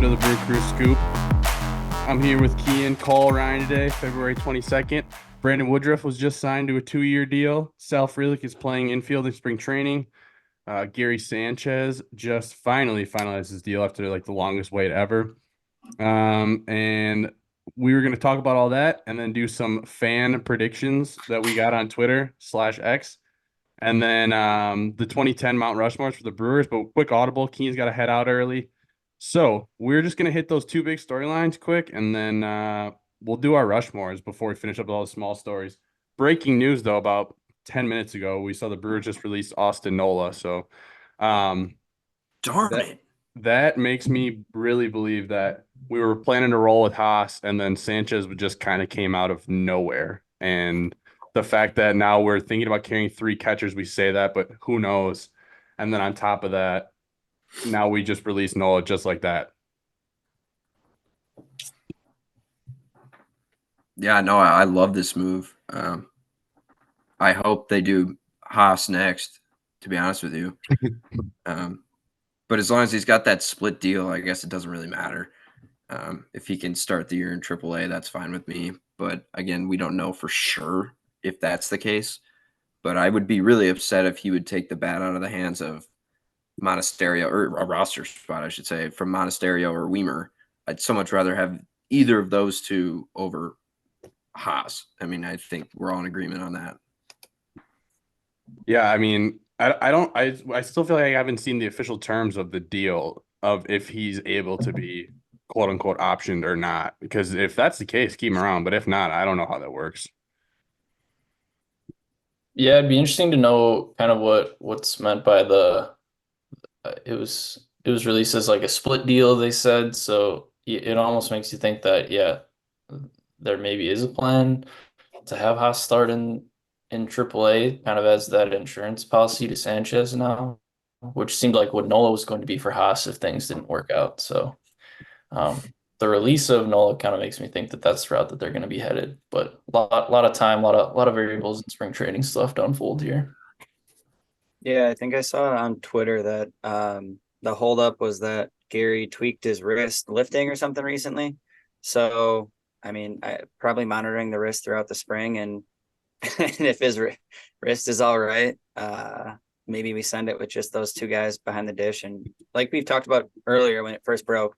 welcome to the Brew Crew Scoop. I'm here with Kean, Cole, Ryan today, February 22nd. Brandon Woodruff was just signed to a 2-year deal. Sal Frelick is playing infield in spring training. Gary Sanchez just finally finalized his deal after like the longest wait ever. And we were going to talk about all that and then do some fan predictions that we got on Twitter/X. And then the 2010 Mount Rushmores for the Brewers. But quick audible, Kean's got to head out early. So we're just going to hit those two big storylines quick, and then we'll do our Rushmores before we finish up all the small stories. Breaking news, though, about 10 minutes ago, we saw the Brewers just released Austin Nola. So Darn it. that makes me really believe that we were planning to roll with Haas, and then Sanchez just kind of came out of nowhere. And the fact that now we're thinking about carrying 3 catchers, we say that, but who knows? And then on top of that, now we just released Nola just like that. Yeah, no, I love this move. I hope they do Haas next, to be honest with you. But as long as he's got that split deal, I guess it doesn't really matter. If he can start the year in AAA, that's fine with me. But again, we don't know for sure if that's the case. But I would be really upset if he would take the bat out of the hands of Monasterio, or a roster spot, I should say, from Monasterio or Weimer. I'd so much rather have either of those two over Haas. I mean, I think we're all in agreement on that. Yeah, I mean, I still feel like I haven't seen the official terms of the deal of if he's able to be quote unquote optioned or not. Because if that's the case, keep him around. But if not, I don't know how that works. Yeah, it'd be interesting to know kind of what's meant by the it was released as like a split deal, they said. So it almost makes you think that there maybe is a plan to have Haas start in AAA, kind of as that insurance policy to Sanchez now, which seemed like what Nola was going to be for Haas if things didn't work out. So the release of Nola kind of makes me think that that's the route that they're going to be headed. But a lot of time, lot of variables in spring training still have to unfold here. Yeah, I think I saw on Twitter that the holdup was that Gary tweaked his wrist lifting or something recently. So, I mean, probably monitoring the wrist throughout the spring, and and if his wrist is all right, maybe we send it with just those 2 guys behind the dish. And like we've talked about earlier when it first broke,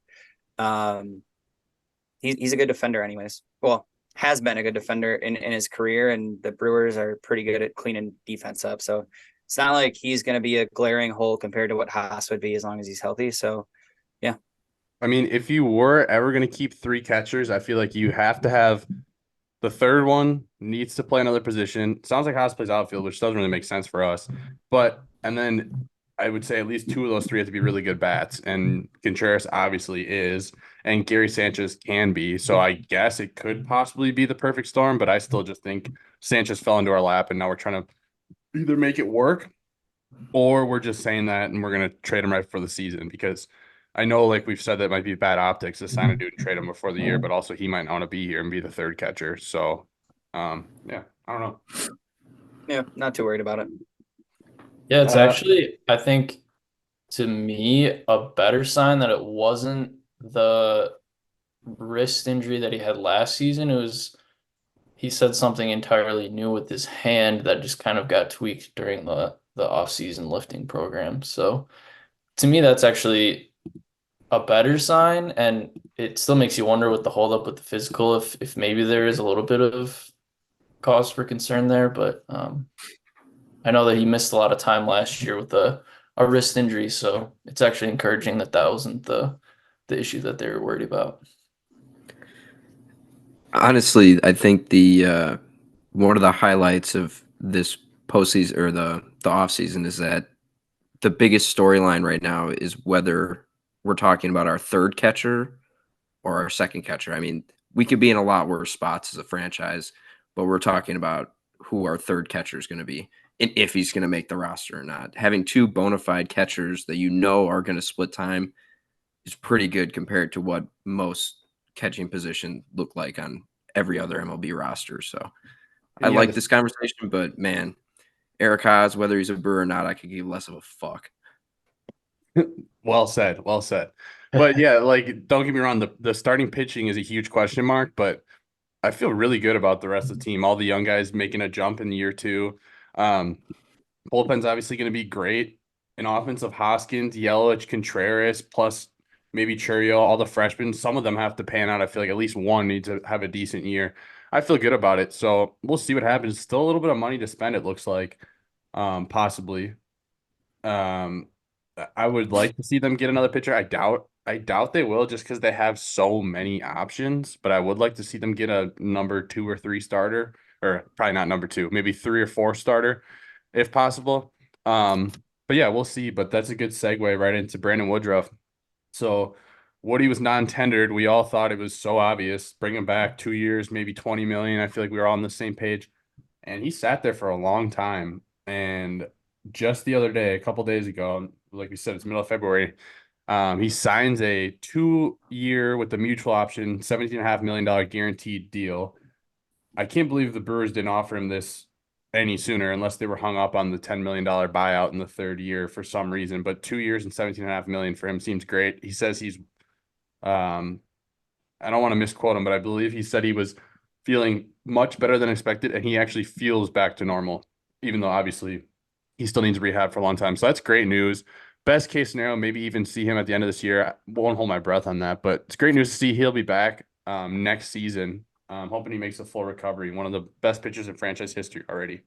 he's a good defender anyways. Well, has been a good defender in his career, and the Brewers are pretty good at cleaning defense up. So it's not like he's going to be a glaring hole compared to what Haas would be as long as he's healthy. So, yeah. I mean, if you were ever going to keep 3 catchers, I feel like you have to have the third one needs to play another position. Sounds like Haas plays outfield, which doesn't really make sense for us. And then I would say at least 2 of those 3 have to be really good bats. And Contreras obviously is, and Gary Sanchez can be. So I guess it could possibly be the perfect storm, but I still just think Sanchez fell into our lap, and now we're trying to either make it work or we're just saying that and we're going to trade him right before the season, because I know, like we've said, that might be bad optics to sign a dude and trade him before the year, but also he might not want to be here and be the third catcher. So, yeah, I don't know. Yeah, not too worried about it. Yeah, it's actually, I think, to me, a better sign that it wasn't the wrist injury that he had last season. He said something entirely new with his hand that just kind of got tweaked during the off-season lifting program. So to me, that's actually a better sign, and it still makes you wonder with the holdup with the physical if maybe there is a little bit of cause for concern there. But I know that he missed a lot of time last year with a wrist injury, so it's actually encouraging that wasn't the issue that they were worried about. Honestly, I think the one of the highlights of this postseason or the offseason is that the biggest storyline right now is whether we're talking about our third catcher or our second catcher. I mean, we could be in a lot worse spots as a franchise, but we're talking about who our third catcher is going to be and if he's going to make the roster or not. Having 2 bona fide catchers that you know are going to split time is pretty good compared to what most catching position look like on every other MLB roster. So I like this conversation, but man, Eric Haas, whether he's a Brewer or not, I could give less of a fuck. Well said. Well said. But yeah, like don't get me wrong, the starting pitching is a huge question mark, but I feel really good about the rest of the team. All the young guys making a jump in year two. Um, Bullpen's obviously going to be great. An offense of Hoskins, Yelich, Contreras, plus maybe Churio, all the freshmen. Some of them have to pan out. I feel like at least one needs to have a decent year. I feel good about it. So we'll see what happens. Still a little bit of money to spend, it looks like, possibly. Um, I would like to see them get another pitcher. I doubt they will just because they have so many options, but I would like to see them get a number 2 or 3 starter, or probably not number 2, maybe 3 or 4 starter if possible. Um, but yeah, we'll see. But that's a good segue right into Brandon Woodruff. So Woody was non-tendered. We all thought it was so obvious. Bring him back 2 years, maybe 20 million. I feel like we were all on the same page. And he sat there for a long time. And just the other day, a couple days ago, like we said, it's middle of February. He signs a 2 year with the mutual option, $17.5 million guaranteed deal. I can't believe the Brewers didn't offer him this any sooner unless they were hung up on the $10 million buyout in the third year for some reason. But 2 years and $17.5 million for him seems great. He says he's um I don't want to misquote him, but I believe he said he was feeling much better than expected, and he actually feels back to normal, even though obviously he still needs rehab for a long time. So that's great news. Best case scenario, maybe even see him at the end of this year. I won't hold my breath on that, but it's great news to see he'll be back next season. Hoping he makes a full recovery. One of the best pitchers in franchise history already.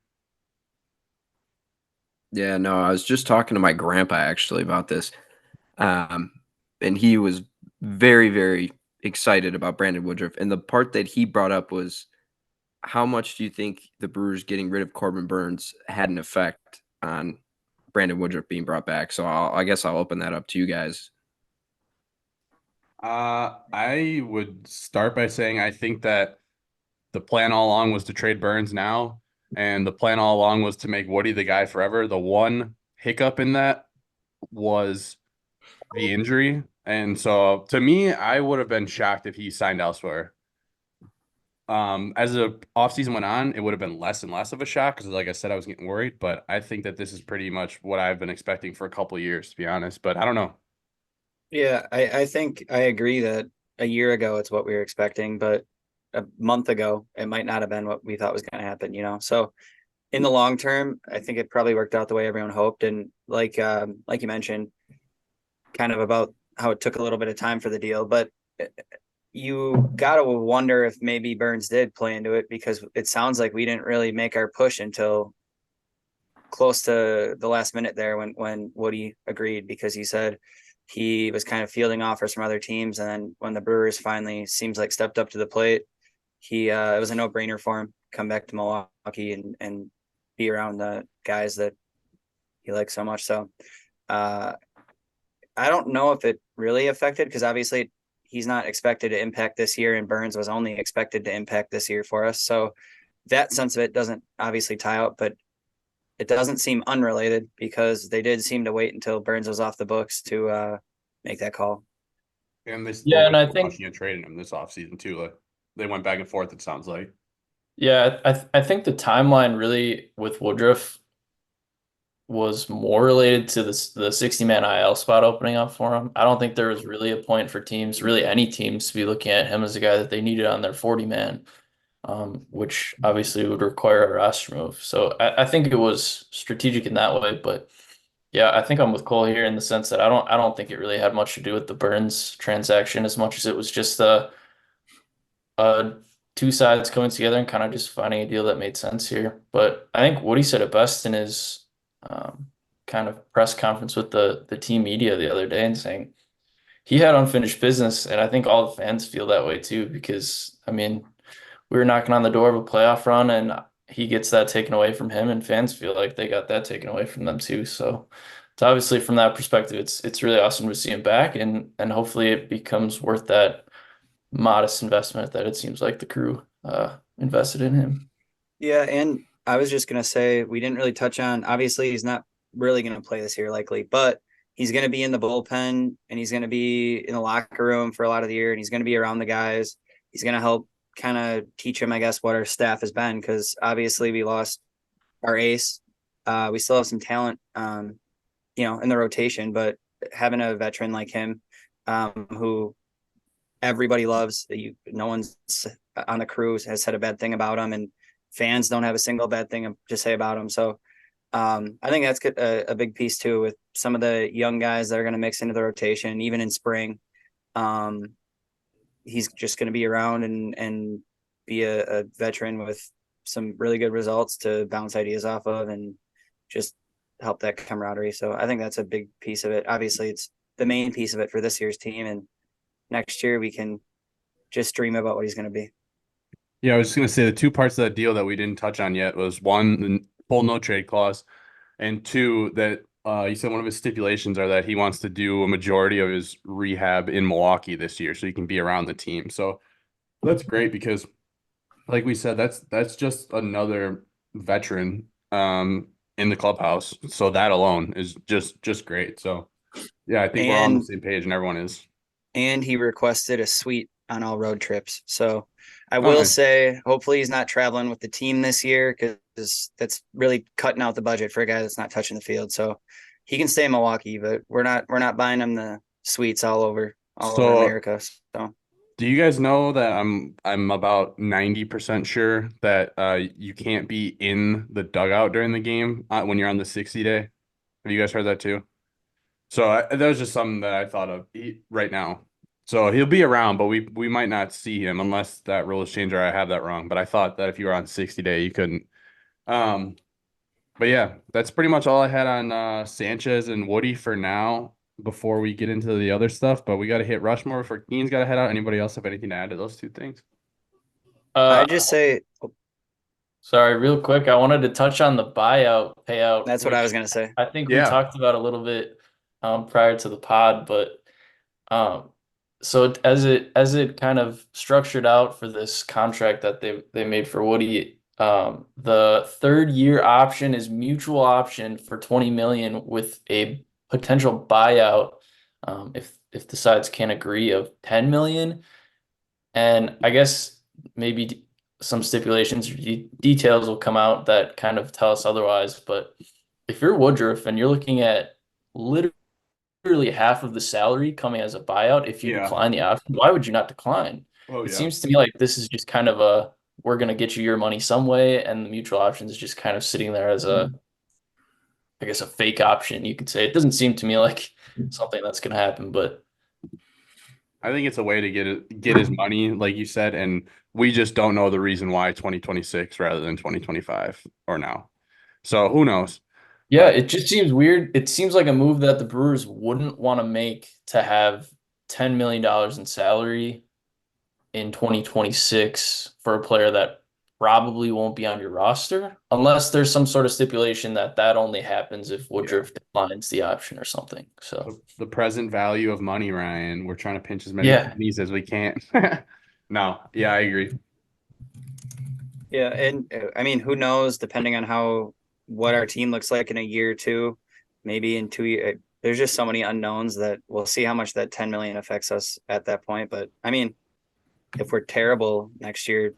Yeah, no, I was just talking to my grandpa actually about this. Um, and he was very, very excited about Brandon Woodruff. And the part that he brought up was, how much do you think the Brewers getting rid of Corbin Burns had an effect on Brandon Woodruff being brought back? So I guess I'll open that up to you guys. I would start by saying I think that the plan all along was to trade Burns now, and the plan all along was to make Woody the guy forever. The one hiccup in that was the injury. And so to me, I would have been shocked if he signed elsewhere. As the offseason went on, it would have been less and less of a shock because, like I said, I was getting worried. But I think that this is pretty much what I've been expecting for a couple of years, to be honest. But I don't know. Yeah, I think I agree that a year ago it's what we were expecting, but a month ago it might not have been what we thought was going to happen, you know. So in the long term, I think it probably worked out the way everyone hoped. And like you mentioned, kind of about how it took a little bit of time for the deal, but you got to wonder if maybe Burns did play into it, because it sounds like we didn't really make our push until close to the last minute there when Woody agreed, because he said he was kind of fielding offers from other teams, and then when the Brewers finally seems like stepped up to the plate, he it was a no-brainer for him, come back to Milwaukee and be around the guys that he likes so much. So I don't know if it really affected, because obviously he's not expected to impact this year, and Burns was only expected to impact this year for us. So that sense of it doesn't obviously tie out, but it doesn't seem unrelated, because they did seem to wait until Burns was off the books to make that call. And they Yeah, were and I think rushing and trading him this offseason too. Like they went back and forth, it sounds like. yeah, I think the timeline really with Woodruff was more related to the 60-man IL spot opening up for him. I don't think there was really a point for teams, really any teams, to be looking at him as a guy that they needed on their 40-man, which obviously would require a roster move. So I think it was strategic in that way. But yeah, I think I'm with Cole here in the sense that I don't think it really had much to do with the Burns transaction as much as it was just uh two sides coming together and kind of just finding a deal that made sense here. But I think Woody said it best in his kind of press conference with the team media the other day, and saying he had unfinished business, and I think all the fans feel that way too, because I mean we were knocking on the door of a playoff run, and he gets that taken away from him, and fans feel like they got that taken away from them too. So it's obviously, from that perspective, it's really awesome to see him back, and hopefully it becomes worth that modest investment that it seems like the crew invested in him. Yeah, and I was just gonna say, we didn't really touch on, obviously he's not really gonna play this year likely, but he's gonna be in the bullpen, and he's gonna be in the locker room for a lot of the year, and he's gonna be around the guys. He's gonna help kind of teach him, I guess, what our staff has been, because obviously we lost our ace. We still have some talent, in the rotation, but having a veteran like him who everybody loves. No one's on the crew has said a bad thing about him, and fans don't have a single bad thing to say about him. So I think that's a big piece too, with some of the young guys that are going to mix into the rotation, even in spring. He's just going to be around and be a veteran with some really good results to bounce ideas off of and just help that camaraderie. So I think that's a big piece of it. Obviously, it's the main piece of it for this year's team, and next year we can just dream about what he's going to be. Yeah, I was just gonna say the two parts of that deal that we didn't touch on yet was one, the full no trade clause, and two, that you said one of his stipulations are that he wants to do a majority of his rehab in Milwaukee this year, so he can be around the team. So that's great because, like we said, that's just another veteran in the clubhouse. So that alone is just great. So yeah, I think we're all on the And same page, and everyone is. and he requested a suite on all road trips. So I Oh, will nice. say, hopefully he's not traveling with the team this year, because that's really cutting out the budget for a guy that's not touching the field. So he can stay in Milwaukee, but we're not buying him the suites all over So America. So do you guys know that I'm about 90% sure that you can't be in the dugout during the game when you're on the 60 day? Have you guys heard that too? So that was just something that I thought of right now. So he'll be around, but we might not see him unless that rule is changed or I have that wrong. But I thought that if you were on 60 day, you couldn't. Um, but yeah, that's pretty much all I had on Sanchez and Woody for now before we get into the other stuff. But we got to hit Rushmore before Keen's got to head out. Anybody else have anything to add to those two things? Uh, I just say Sorry, real quick, I wanted to touch on the buyout payout, that's what I was which going to say. I think we Yeah. talked about a little bit prior to the pod, but um, so as it kind of structured out for this contract that they made for Woody, the third year option is mutual option for 20 million with a potential buyout if the sides can't agree of 10 million. And I guess maybe some stipulations or details will come out that kind of tell us otherwise. But if you're Woodruff and you're looking at literally half of the salary coming as a buyout, if you Yeah. decline the option, why would you not decline? Oh It yeah. seems to me like this is just kind of a we're going to get you your money some way, and the mutual option is just kind of sitting there as I guess, a fake option, you could say. It doesn't seem to me like something that's going to happen, but I think it's a way to get his money, like you said, and we just don't know the reason why 2026 rather than 2025 or now. So who knows? yeah, But it just seems weird. It seems like a move that the Brewers wouldn't want to make to have $10 million in salary in 2026 for a player that probably won't be on your roster unless there's some sort of stipulation that that only happens if Woodruff declines the option or something. So, the present value of money, Ryan, we're trying to pinch as many yeah. pennies as we can. No, yeah, I agree. Yeah, and I mean, who knows? Depending on what our team looks like in a year or two, maybe in 2 years. There's just so many unknowns that we'll see how much that 10 million affects us at that point. But I mean, if we're terrible next year,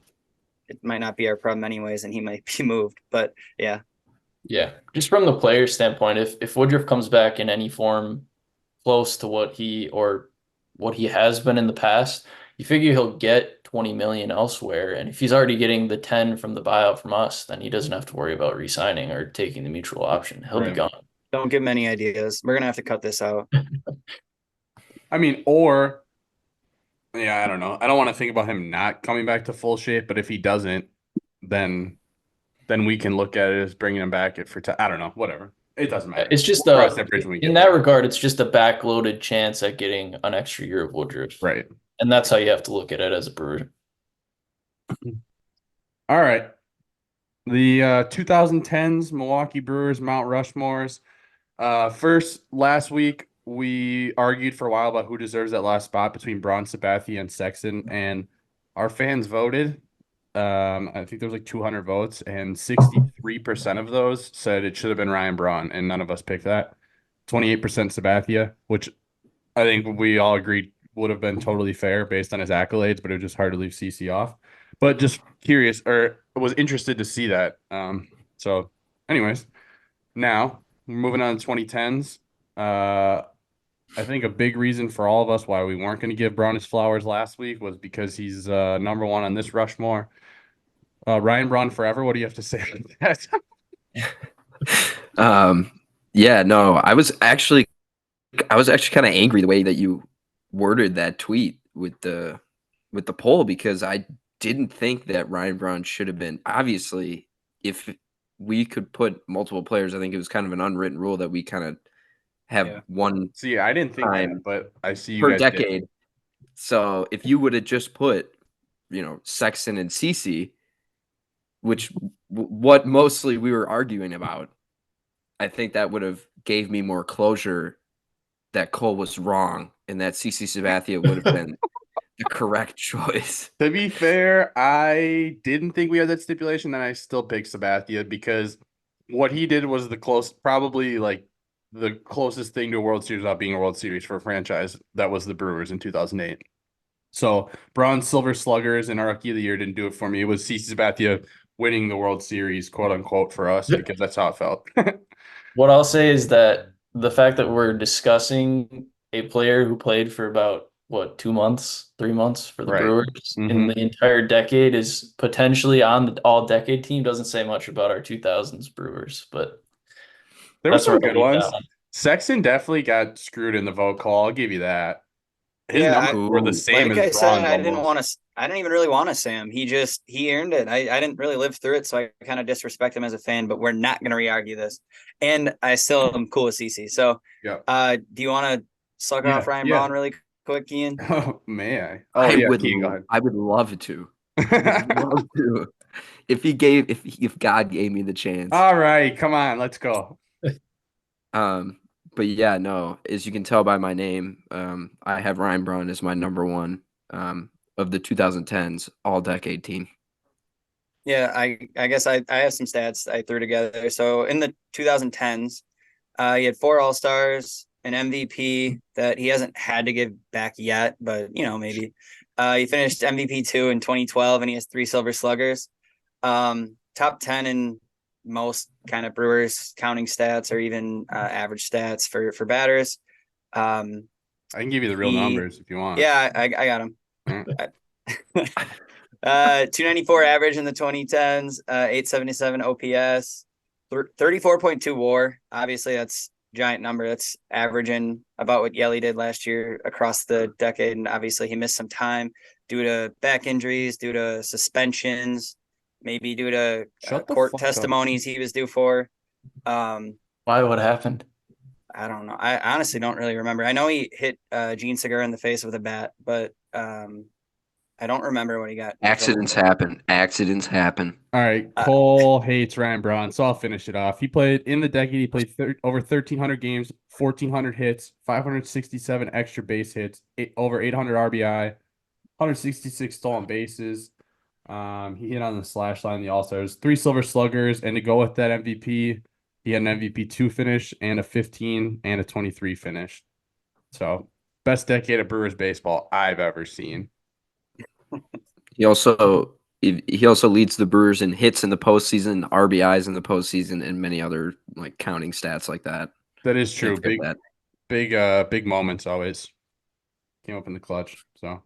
it might not be our problem anyways, and he might be moved. But yeah, Yeah. Just from the player standpoint, if Woodruff comes back in any form close to what he has been in the past, you figure he'll get 20 million elsewhere. And if he's already getting the 10 from the buyout from us, then he doesn't have to worry about re-signing or taking the mutual option. He'll be Right. gone. don't give him any ideas. We're gonna have to cut this out. I mean, or yeah, I don't know. I don't want to think about him not coming back to full shape, but if he doesn't, then we can look at it as bringing him back I don't know, whatever. It doesn't matter. It's just We'll cross that bridge when we in get that there. regard, it's just a backloaded chance at getting an extra year of Woodruff. Right. And that's how you have to look at it as a Brewer. All right. The 2010s Milwaukee Brewers Mount Rushmores. First, last week, we argued for a while about who deserves that last spot between Braun, Sabathia, and Sexton, and our fans voted. I think there was like 200 votes, and 63% of those said it should have been Ryan Braun, and none of us picked that. 28% Sabathia, which I think we all agreed would have been totally fair based on his accolades, but it was just hard to leave CC off. But just curious, or was interested to see that. So, anyways, now we're moving on to 2010s. I think a big reason for all of us why we weren't going to give Braun his flowers last week was because he's number one on this Rushmore. Ryan Braun forever. What do you have to say about that? Yeah, no, I was actually kind of angry the way that you worded that tweet with the poll, because I didn't think that Ryan Braun should have been. Obviously, if we could put multiple players, I think it was kind of an unwritten rule that we kind of have one See, I didn't think that, time but I see you per guys did. decade. So if you would have just put, Sexton and CC, which what mostly we were arguing about, I think that would have gave me more closure that Cole was wrong and that CC Sabathia would have been the correct choice. To be fair, I didn't think we had that stipulation, and I still picked Sabathia because what he did was probably like the closest thing to a World Series without being a World Series for a franchise that was the Brewers in 2008. So Bronze Silver Sluggers and our Rookie of the Year didn't do it for me. It was CC Sabathia winning the World Series, quote unquote, for us because that's how it felt. What I'll say is that the fact that we're discussing a player who played for about 2 months, 3 months for the Right. Brewers in Mhm. the entire decade is potentially on the all-decade team doesn't say much about our 2000s Brewers, but There were that's where some I'll good leave that ones. one. Sexton definitely got screwed in the vote call. I'll give you that. His Yeah, numbers were the same like as I said, Braun's almost. I didn't even really want to say him. He earned it. I didn't really live through it, so I kind of disrespect him as a fan, but we're not going to re-argue this. And I still am cool with CC. So, Yeah. do you want to suck off Ryan Braun really quick, Ian? Oh, may I? Oh, yeah, Keegan, go ahead. I would love to. Love to. If God gave me the chance. All right, come on, let's go. But yeah, no, as you can tell by my name, I have Ryan Braun as my number one of the 2010s all-decade team. Yeah, I guess I have some stats I threw together. So in the 2010s, he had 4 All-Stars, an MVP that he hasn't had to give back yet, but maybe. He finished MVP 2 in 2012, and he has 3 Silver Sluggers. Top 10 in most kind of Brewers counting stats or even average stats for batters. I can give you the real numbers if you want. Yeah, I got him. Right. 294 average in the 2010s, 877 OPS, 34.2 WAR. Obviously, that's a giant number. That's averaging about what Yelly did last year across the decade. And obviously, he missed some time due to back injuries, due to suspensions, maybe due to court testimonies he was due for. Why? What happened? I don't know. I honestly don't really remember. I know he hit Gene Segura in the face with a bat, but I don't remember what he got. Accidents happen. Accidents happen. All right, Cole hates Ryan Braun, so I'll finish it off. He played in the decade. He played over 1,300 games, 1,400 hits, 567 extra base hits, over 800 RBI, 166 stolen bases. He hit on the slash line, the All-Stars, 3 Silver Sluggers, and to go with that MVP, he had an MVP 2 finish and a 15 and a 23 finish. So, best decade of Brewers baseball I've ever seen. He also leads the Brewers in hits in the postseason, RBIs in the postseason, and many other counting stats like that. That is true. Big moments always came up in the clutch. So,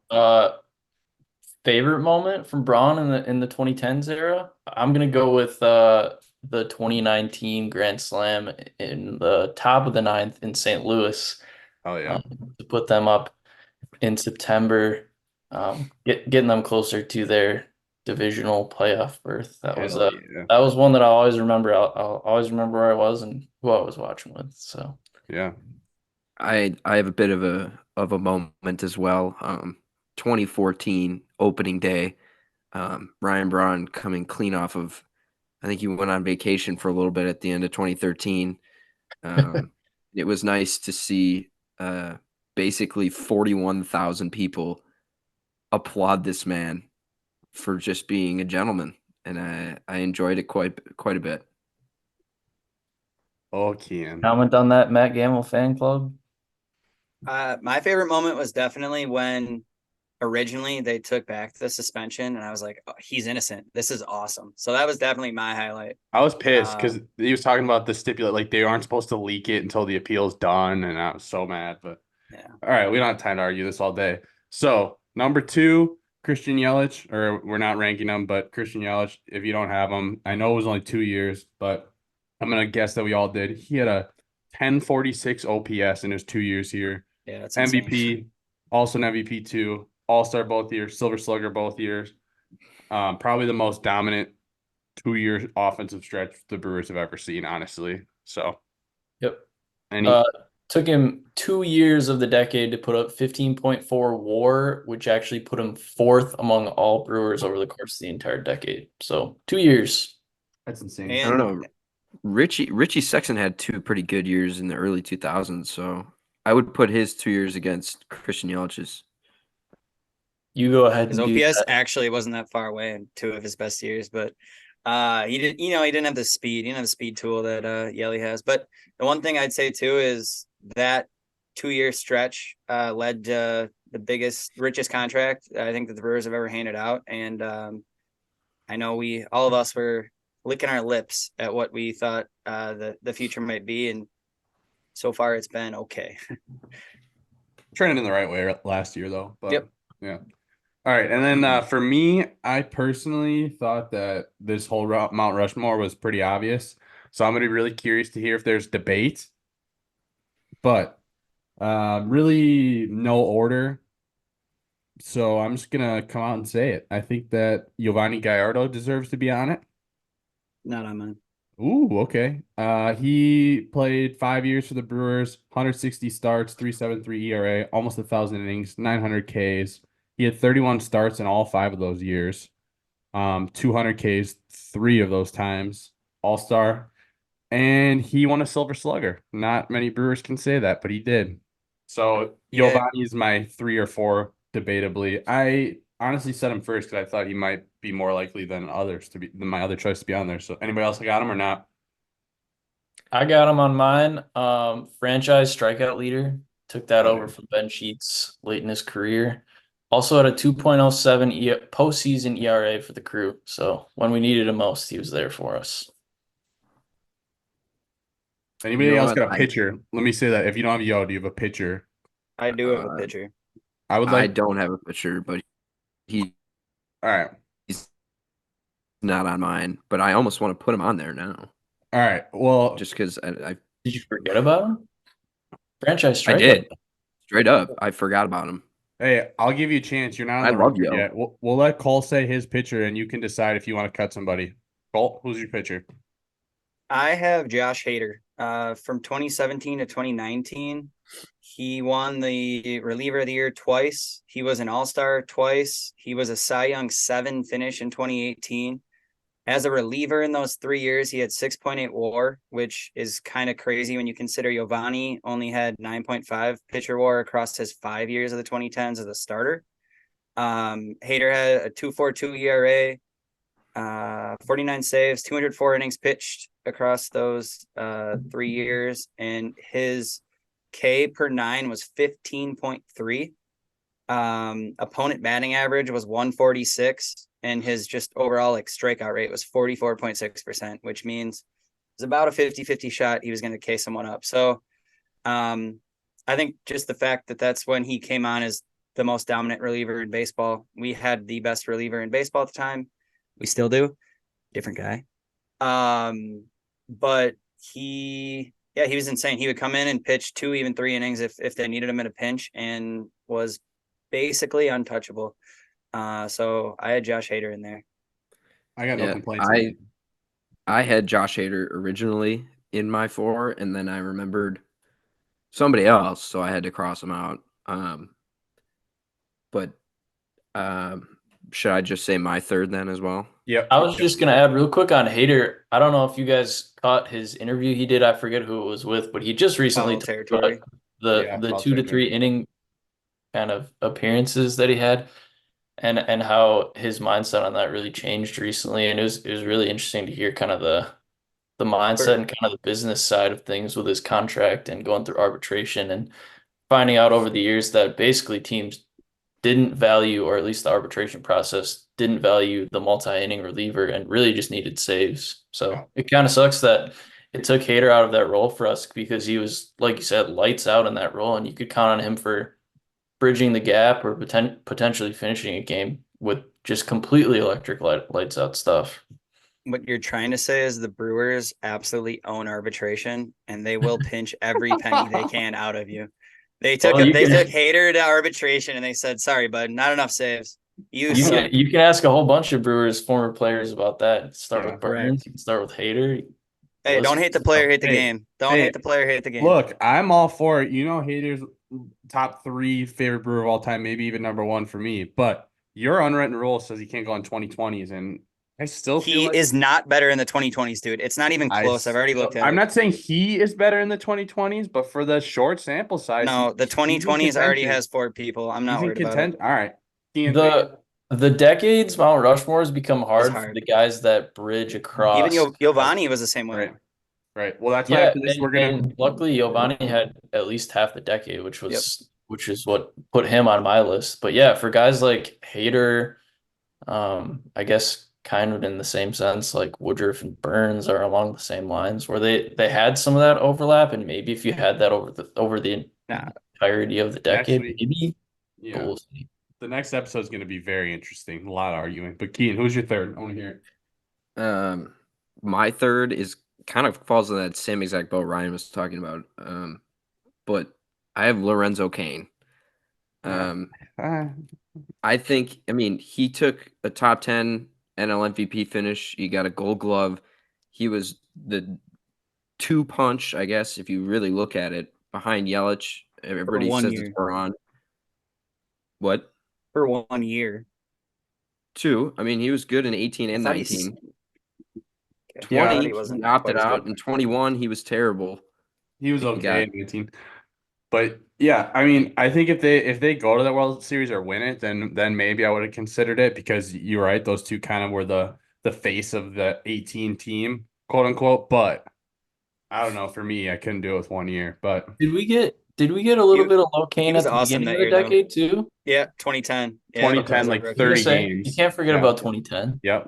favorite moment from Braun in the 2010s era, I'm gonna go with the 2019 Grand Slam in the top of the 9th in St. Louis. Oh yeah, to put them up in September, getting them closer to their divisional playoff berth. That was one that I'll always remember. I'll always remember where I was and who I was watching with. So yeah, I have a bit of a moment as well. 2014 opening day, Ryan Braun coming clean off of, I think he went on vacation for a little bit at the end of 2013. It was nice to see basically 41,000 people applaud this man for just being a gentleman, and I enjoyed it quite a bit. Oh, Kian. Comment on that, Matt Gamble fan club. My favorite moment was definitely when originally they took back the suspension, and I was like, oh, he's innocent. This is awesome. So that was definitely my highlight. I was pissed because he was talking about the stipulate, like they aren't supposed to leak it until the appeal's done, and I was so mad. But Yeah. All right, we don't have time to argue this all day. So number 2, Christian Yelich, or we're not ranking him, but Christian Yelich, if you don't have him, I know it was only 2 years, but I'm gonna guess that we all did. He had a 1046 OPS in his 2 years here. Yeah, that's insane. MVP, also an MVP too. All-Star both years, Silver Slugger both years. Probably the most dominant 2-year offensive stretch the Brewers have ever seen, honestly. So, Yep. any Took him 2 years of the decade to put up 15.4 WAR, which actually put him 4th among all Brewers over the course of the entire decade. So 2 years. that's insane. And I don't know. Richie Sexton had 2 pretty good years in the early 2000s, so I would put his 2 years against Christian Yelich's. You go ahead his and do OPS that. actually wasn't that far away in 2 of his best years, but he didn't have the speed. He didn't have the speed tool that Yelly has. But the one thing I'd say too is that 2-year stretch led to the richest contract I think that the Brewers have ever handed out. And I know all of us were licking our lips at what we thought the future might be, and so far it's been okay. Trending in the right way last year, though. But Yep. yeah. All right. And then for me, I personally thought that this whole Mount Rushmore was pretty obvious. So I'm going to be really curious to hear if there's debate. But really no order. So I'm just going to come out and say it. I think that Giovanni Gallardo deserves to be on it. Not on mine. Ooh, okay. He played 5 years for the Brewers, 160 starts, 3.73 ERA, almost 1,000 innings, 900 Ks. He had 31 starts in all 5 of those years. 200 Ks 3 of those times. All-star. And he won a Silver Slugger. Not many Brewers can say that, but he did. So Yeah. Giovanni is my 3 or 4, debatably. I honestly said him first because I thought he might be more likely than my other choice to be on there. So anybody else got him or not? I got him on mine. Franchise strikeout leader. Took that Oh, over yeah. from Ben Sheets late in his career. Also had a 2.07 postseason ERA for the Crew. So when we needed him most, he was there for us. Anybody You know else what? got a pitcher? Let me say that. If you don't have Yo, do you have a pitcher? I do have a pitcher. I would I like. don't have a pitcher, but he's All right. not on mine. But I almost want to put him on there now, All right. Well, just because I Did you forget about him? Franchise strikeout. did. Straight up, I forgot about him. hey, I'll give you a chance. You're not on I the love record Yo. yet. We'll let Cole say his pitcher, and you can decide if you want to cut somebody. Cole, who's your pitcher? I have Josh Hader. From 2017 to 2019, he won the reliever of the year twice. He was an all-star twice. He was a Cy Young 7 finish in 2018. As a reliever in those 3 years, he had 6.8 WAR, which is kind of crazy when you consider Giovanni only had 9.5 pitcher WAR across his 5 years of the 2010s as a starter. Hader had a 2.42 ERA. 49 saves, 204 innings pitched across those 3 years, and his K per 9 was 15.3. Opponent batting average was 146, and his just overall strikeout rate was 44.6%, which means it's about a 50-50 shot he was going to K someone up. So I think just the fact that that's when he came on as the most dominant reliever in baseball. We had the best reliever in baseball at the time. We still do. Different guy. But he was insane. He would come in and pitch 2, even 3 innings if they needed him in a pinch, and was basically untouchable. So I had Josh Hader in there. I got no Yeah, complaints. I had Josh Hader originally in my 4, and then I remembered somebody else, so I had to cross him out. But should I just say my 3rd then as well? Yep. I was just gonna add real quick on Hader. I don't know if you guys caught his interview he did. I forget who it was with, but he just recently Foul talked territory. about the foul 2 to territory. 3 inning kind of appearances that he had, and how his mindset on that really changed recently. And it was really interesting to hear kind of the mindset and kind of the business side of things with his contract and going through arbitration and finding out over the years that basically teams didn't value, or at least the arbitration process didn't value, the multi-inning reliever and really just needed saves. So it kind of sucks that it took Hader out of that role for us because he was, like you said, lights out in that role, and you could count on him for bridging the gap or potentially finishing a game with just completely electric lights out stuff. What you're trying to say is the Brewers absolutely own arbitration, and they will pinch every penny they can out of you. They took Well, took Hader to arbitration, and they said, "Sorry, bud, not enough saves. You suck." you can ask a whole bunch of Brewers former players about that. Start Yeah, with Burns, you can start with Hader. Hey, don't hate the player, hate the Hey, game. Don't hey, hate the player, hate the game. Look, I'm all for it. You know, Hader's top 3 favorite brewer of all time, maybe even number 1 for me. But your unwritten rule says he can't go in 2020s, and I still feel He like is not better in the 2020s, dude. It's not even close. I've already looked at I'm it. not saying he is better in the 2020s, but for the short sample size, No, the he's in 2020s already contention. has 4 people. I'm not He's in worried about it. contention. All right. Ian, The decades Mount Rushmore has become hard for hard. the guys that bridge across. Even Giovanni was the same way. right. Well, that's why Yeah, after this we're gonna. and luckily Giovanni had at least half the decade, which Yep. is what put him on my list. But yeah, for guys like Hader, I guess kind of in the same sense, like Woodruff and Burns are along the same lines where they had some of that overlap, and maybe if you had that over the Nah. entirety of the decade, maybe. Yeah. But we'll see. The next episode is going to be very interesting. A lot of arguing. But Keaton, who's your third? I want to hear it. My third is kind of falls in that same exact boat Ryan was talking about. But I have Lorenzo Cain. I think, he took a top 10 NL MVP finish. He got a Gold Glove. He was the 2-punch, I guess, if you really look at it, behind Yelich. Everybody says it's Braun. What? For 1 year. 2. He was good in 18 and 19. 20, he opted out. In 21, he was terrible. He was okay in 18. But yeah, I think if they go to the World Series or win it, then maybe I would have considered it, because you're right, those two kind of were the face of the 18 team, quote unquote. But I don't know. For me, I couldn't do it with 1 year. But did we get a little bit of low Kane at the awesome beginning of the decade too? Yeah, 2010. Yeah, 2010, like 30 games. You can't forget about 2010. Yep.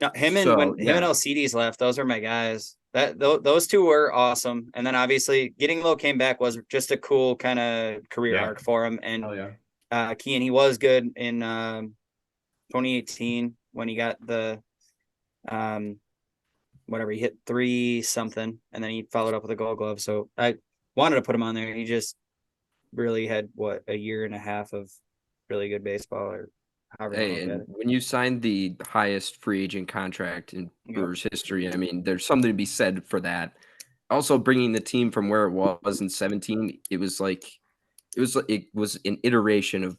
No, him and LCDs left, those are my guys. Those two were awesome. And then obviously getting Low came back was just a cool kind of career arc for him. And Kean, he was good in 2018 when he got the he hit 3 something, and then he followed up with a Gold Glove. So I wanted to put him on there. He just really had a year and a half of really good baseball, or however. Hey, and when you signed the highest free agent contract in Brewers history, there's something to be said for that. Also, bringing the team from where it was in 17, it was an iteration of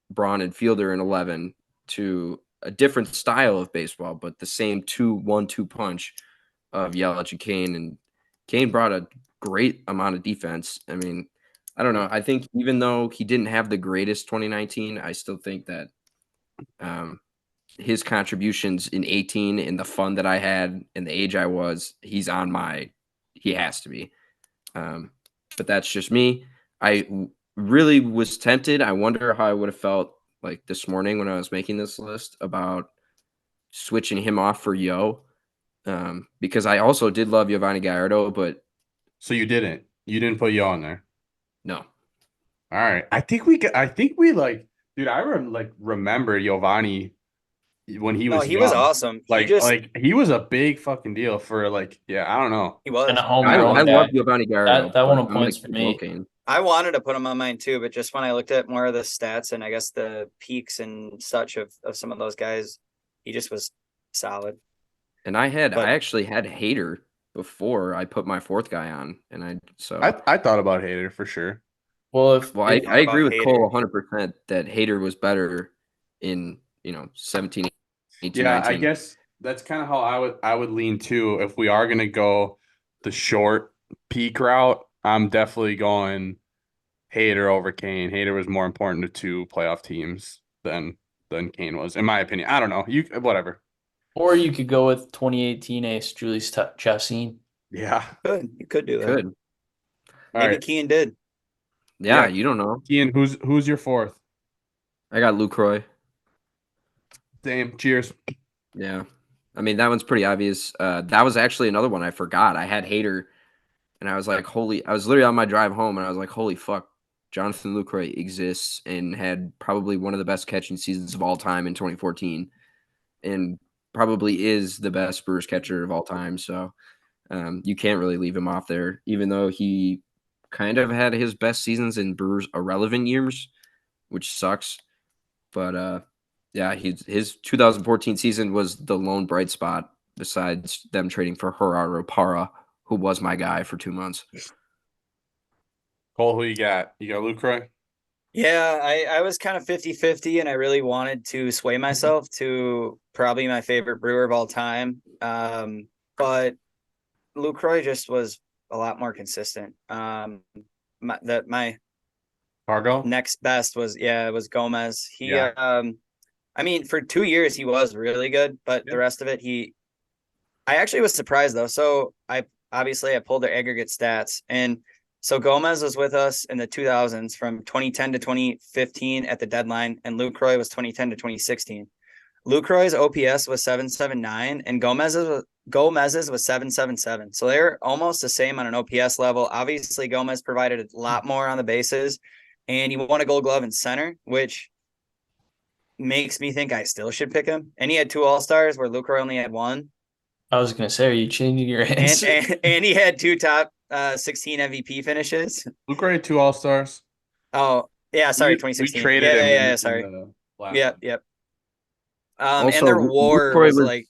Braun and Fielder in 11 to a different style of baseball, but the same 2-1-2 punch of Yelich and Cain. And Cain brought a great amount of defense. I don't know. I think even though he didn't have the greatest 2019, I still think that his contributions in 18 and the fun that I had and the age I was, he has to be. But that's just me. I really was tempted. I wonder how I would have felt like this morning when I was making this list about switching him off for Yo. Because I also did love Giovanni Gallardo, but. So you didn't put Yo on there? No. All right. I think we dude, I remember Giovanni when he was he was awesome. He was a big fucking deal for I don't know. He was. I love Giovanni Gallardo. That one points for me. I wanted to put him on mine too, but just when I looked at more of the stats and I guess the peaks and such of some of those guys, he just was solid. And I actually had Hader before I put my 4th guy on, and I thought about Hader for sure. Well, I agree with Cole 100% that Hader was better in 17, 18, yeah, 19. I guess that's kind of how I would lean too. If we are gonna go the short peak route, I'm definitely going Hader over Cain. Hader was more important to 2 playoff teams than Cain was, in my opinion. I don't know. Whatever. Or you could go with 2018 ace Julius Chassin. Yeah, you could do that. Could. Maybe Kean did. Yeah, you don't know. Kean, who's your 4th? I got Lucroy. Same. Cheers. Yeah. I mean, that one's pretty obvious. That was actually another one I forgot. I had Hader, and I was like, I was literally on my drive home, and I was like, holy fuck, Jonathan Lucroy exists and had probably one of the best catching seasons of all time in 2014, and probably is the best Brewers catcher of all time. So you can't really leave him off there, even though he kind of had his best seasons in Brewers irrelevant years, which sucks. But yeah, his 2014 season was the lone bright spot besides them trading for Gerardo Parra, who was my guy for 2 months. Cole, who you got? You got Lucroy? Yeah, I was kind of 50-50, and I really wanted to sway myself to probably my favorite Brewer of all time. But Lucroy just was a lot more consistent. My Cargo? next best was Gomez. He Yeah. I mean, for 2 years he was really good, but Yeah. the rest of it I actually was surprised though. So I pulled their aggregate stats, and so Gomez was with us in the 2000s from 2010 to 2015 at the deadline, and Lucroy was 2010 to 2016. Lucroy's OPS was 779, and Gomez's was 777. So they're almost the same on an OPS level. Obviously, Gomez provided a lot more on the bases, and he won a Gold Glove in center, which makes me think I still should pick him. And he had 2 All-Stars where Lucroy only had 1. I was gonna say, are you changing your And, answer? and he had 2 top 16 MVP finishes. Lucroy had 2 All-Stars. Oh, yeah, sorry, We 2016. traded him Yeah, in sorry. the last Yep, one. yep. Also, And their WAR Lucroy was like,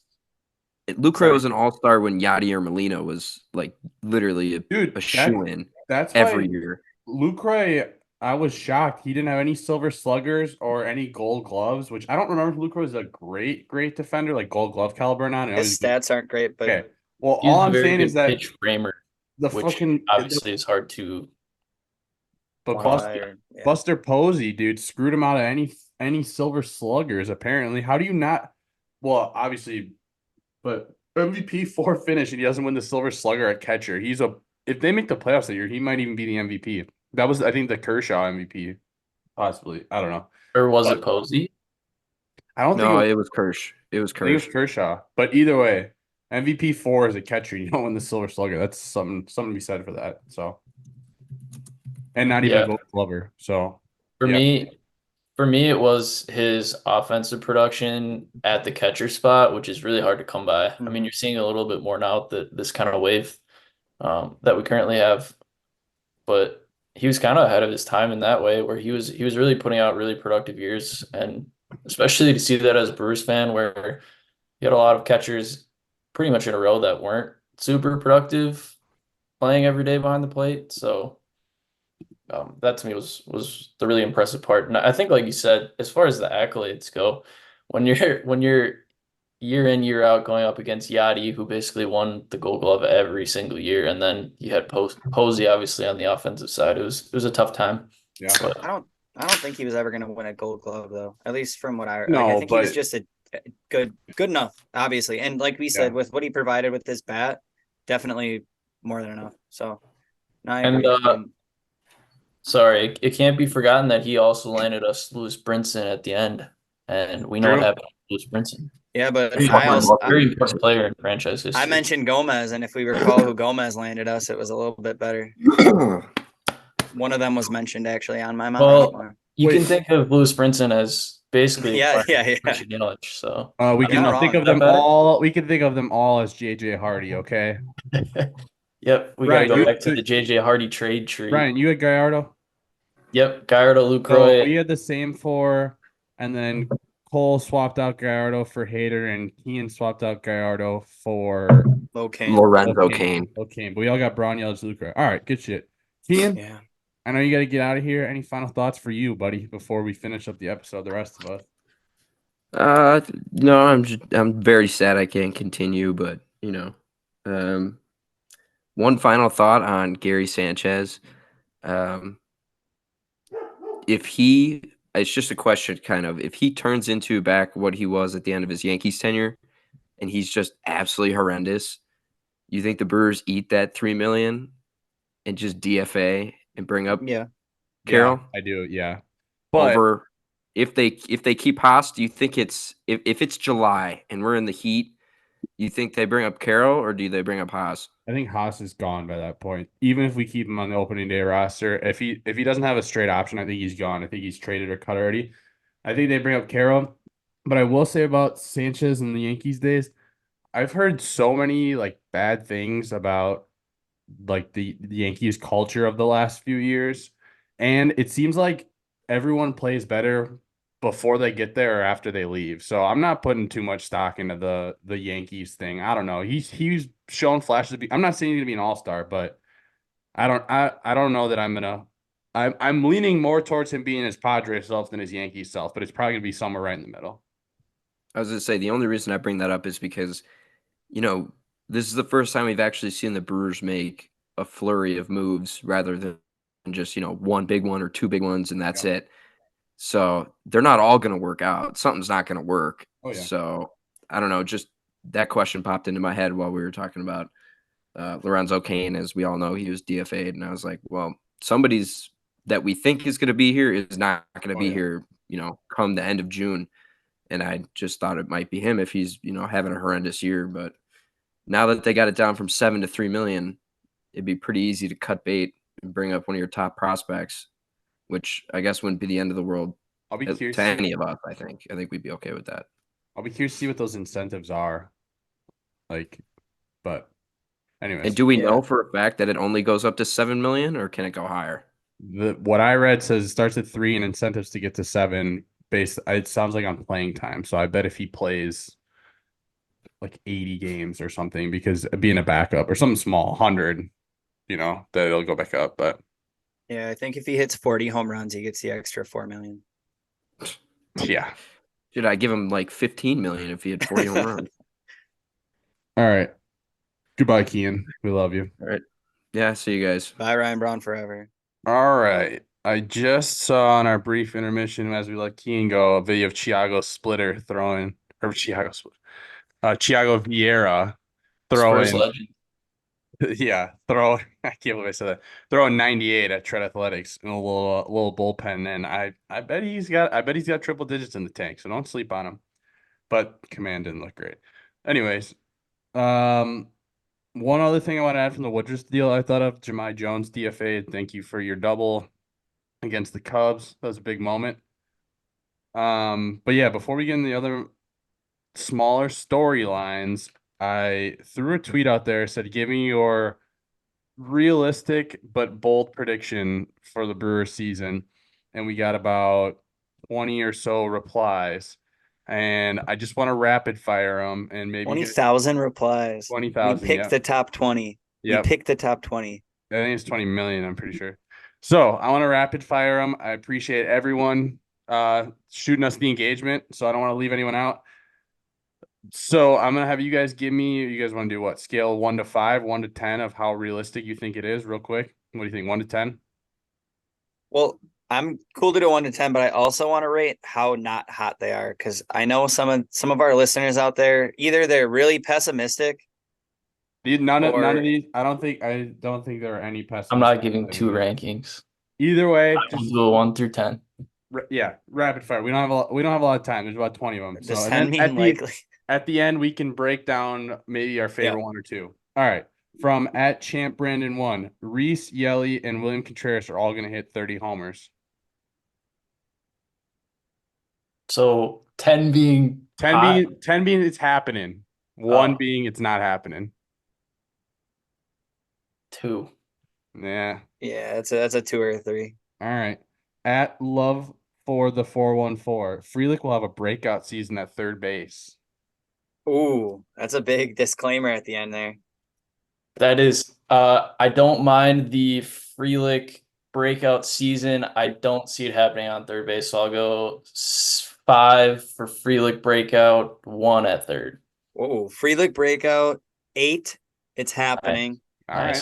Lucroy sorry. was an all-star when Yadier Molina was like literally Dude, a shoe-in that's every why year. Lucroy, I was shocked. He didn't have any silver sluggers or any gold gloves, which I don't remember if Lucroy was a great defender, like gold glove caliber or not. I know His stats aren't great, but okay. Well, He's all a I'm very saying is good that pitch framer, the which fucking obviously is hard to but quantify. Yeah. Buster Posey, dude, screwed him out of any silver sluggers, apparently. How do you not well, obviously, but MVP 4 finish and he doesn't win the silver slugger at catcher. If they make the playoffs that year, he might even be the MVP. That was, I think, the Kershaw MVP, possibly. I don't know. or was But it Posey? I don't think No, it was Kirsch. It was I think it was Kirsch. Kershaw. But either way, MVP 4 as a catcher, you don't win the silver slugger. That's something to be said for that. So, and not even Yeah. a gold glover. So For yeah. me, it was his offensive production at the catcher spot, which is really hard to come by. I mean, you're seeing a little bit more now that this kind of wave that we currently have, but he was kind of ahead of his time in that way, where he was really putting out really productive years, and especially to see that as a Brewers fan, where you had a lot of catchers pretty much in a row that weren't super productive playing every day behind the plate. So that to me was the really impressive part. And I think, like you said, as far as the accolades go, when you're year in year out going up against Yachty, who basically won the Gold Glove every single year, and then you had Posey obviously on the offensive side. It was a tough time. Yeah. But I don't think he was ever going to win a Gold Glove though. At least from what I No, I think he was but just a good enough, obviously. And like we said, Yeah. with what he provided with his bat, definitely more than enough. So no, I And agree. sorry, it can't be forgotten that he also landed us Lewis Brinson at the end, and we know what True. happened to Lewis Brinson. Yeah, but Very I also impressive player in franchise history. I mentioned Gomez, and if we recall who Gomez landed us, it was a little bit better. One of them was mentioned actually on my mind. Well, you Wait. can think of Lewis Brinson as basically Yeah. Richard Yelich. So we You're can not think wrong. of them Better? all. We can think of them all as JJ Hardy, okay? yep, we Right, got to you- go back to the JJ Hardy trade tree. Ryan, you had Gallardo? Yep, Gallardo, So Lucroy. we had the same 4, and then Cole swapped out Gallardo for Hader, and Kean swapped out Gallardo for Okay. Lorenzo Kane. Okay, but we all got Braun, Yelich, Lucroy. All right, good shit. Kean, Yeah. I know you got to get out of here. Any final thoughts for you, buddy, before we finish up the episode? The rest of us. No, I'm very sad I can't continue, but one final thought on Gary Sanchez. It's just a question, kind of, if he turns into back what he was at the end of his Yankees tenure, and he's just absolutely horrendous, you think the Brewers eat that $3 million and just DFA and bring up Carroll? Yeah, I do. Yeah, but Over if they keep Haas, do you think if it's July and we're in the heat You think they bring up Carroll or do they bring up Haas? I think Haas is gone by that point. Even if we keep him on the opening day roster, if he doesn't have a straight option, I think he's gone. I think he's traded or cut already. I think they bring up Carroll, but I will say about Sanchez and the Yankees days, I've heard so many like bad things about like the Yankees culture of the last few years, and it seems like everyone plays better before they get there or after they leave. So I'm not putting too much stock into the Yankees thing. I don't know. He's shown flashes of I'm not saying he's gonna be an all-star, but I don't know that I'm leaning more towards him being his Padres self than his Yankees self, but it's probably gonna be somewhere right in the middle. I was going to say, the only reason I bring that up is because, this is the first time we've actually seen the Brewers make a flurry of moves rather than just, one big one or two big ones and that's it. So they're not all going to work out. Something's not going to work. Oh, yeah. So I don't know. Just that question popped into my head while we were talking about Lorenzo Cain. As we all know, he was DFA'd. And I was like, well, somebody's that we think is going to be here is not going to be here, come the end of June. And I just thought it might be him if he's, having a horrendous year. But now that they got it down from 7 to 3 million, it'd be pretty easy to cut bait and bring up one of your top prospects, which I guess wouldn't be the end of the world I'll be curious to any of us. I think we'd be okay with that. I'll be curious to see what those incentives are. Like, but anyways. And do we know for a fact that it only goes up to 7 million or can it go higher? What I read says it starts at 3 and incentives to get to 7 it sounds like on playing time. So I bet if he plays like 80 games or something, because being a backup or something small, 100, that it'll go back up. But Yeah, I think if he hits 40 home runs, he gets the extra 4 million. yeah. Should I give him like 15 million if he had 40 home runs? All right. Goodbye, Kian. We love you. All right. Yeah, see you guys. Bye, Ryan Braun forever. All right. I just saw on our brief intermission as we let Kian go a video of Thiago Splitter throwing, or Thiago Vieira Spurs throwing. legend. Yeah, I can't believe I said that. Throwing 98 at Tread Athletics in a little bullpen, and I bet he's got triple digits in the tank, so don't sleep on him. But command didn't look great. Anyways, one other thing I want to add from the Woodruff deal, I thought of Jahmai Jones DFA. Thank you for your double against the Cubs. That was a big moment. But yeah, before we get into the other smaller storylines, I threw a tweet out there, said, give me your realistic but bold prediction for the Brewers season. And we got about 20 or so replies. And I just want to rapid fire them and maybe 20,000 replies. 20,000. We picked the top 20. Yep. We picked the top 20. I think it's 20 million, I'm pretty sure. So I want to rapid fire them. I appreciate everyone shooting us the engagement. So I don't want to leave anyone out. So I'm gonna have you guys give me. You guys want to do what? Scale 1 to 5, 1 to 10 of how realistic you think it is, real quick. What do you think? 1 to 10? Well, I'm cool to do 1 to 10, but I also want to rate how not hot they are, because I know some of our listeners out there, either they're really pessimistic. None of these. I don't think there are any pessimistic. I'm not giving 2 rankings. Either way, I'll do a 1 through 10. Yeah, rapid fire. We don't have a lot of time. There's about 20 of them. Does So 10 mean likely? At the end, we can break down maybe our favorite 1 or 2. All right. From @ChampBrandon1, Reese, Yelly, and William Contreras are all going to hit 30 homers. So 10 being 10 being it's happening. 1 being it's not happening. 2. Yeah, that's a 2 or a 3. All right. @Love for the 414, Frelick will have a breakout season at third base. Ooh, that's a big disclaimer at the end there. That is, I don't mind the Frelick breakout season. I don't see it happening on third base, so I'll go 5 for Frelick breakout, 1 at third. Whoa, Frelick breakout, 8. It's happening. All right.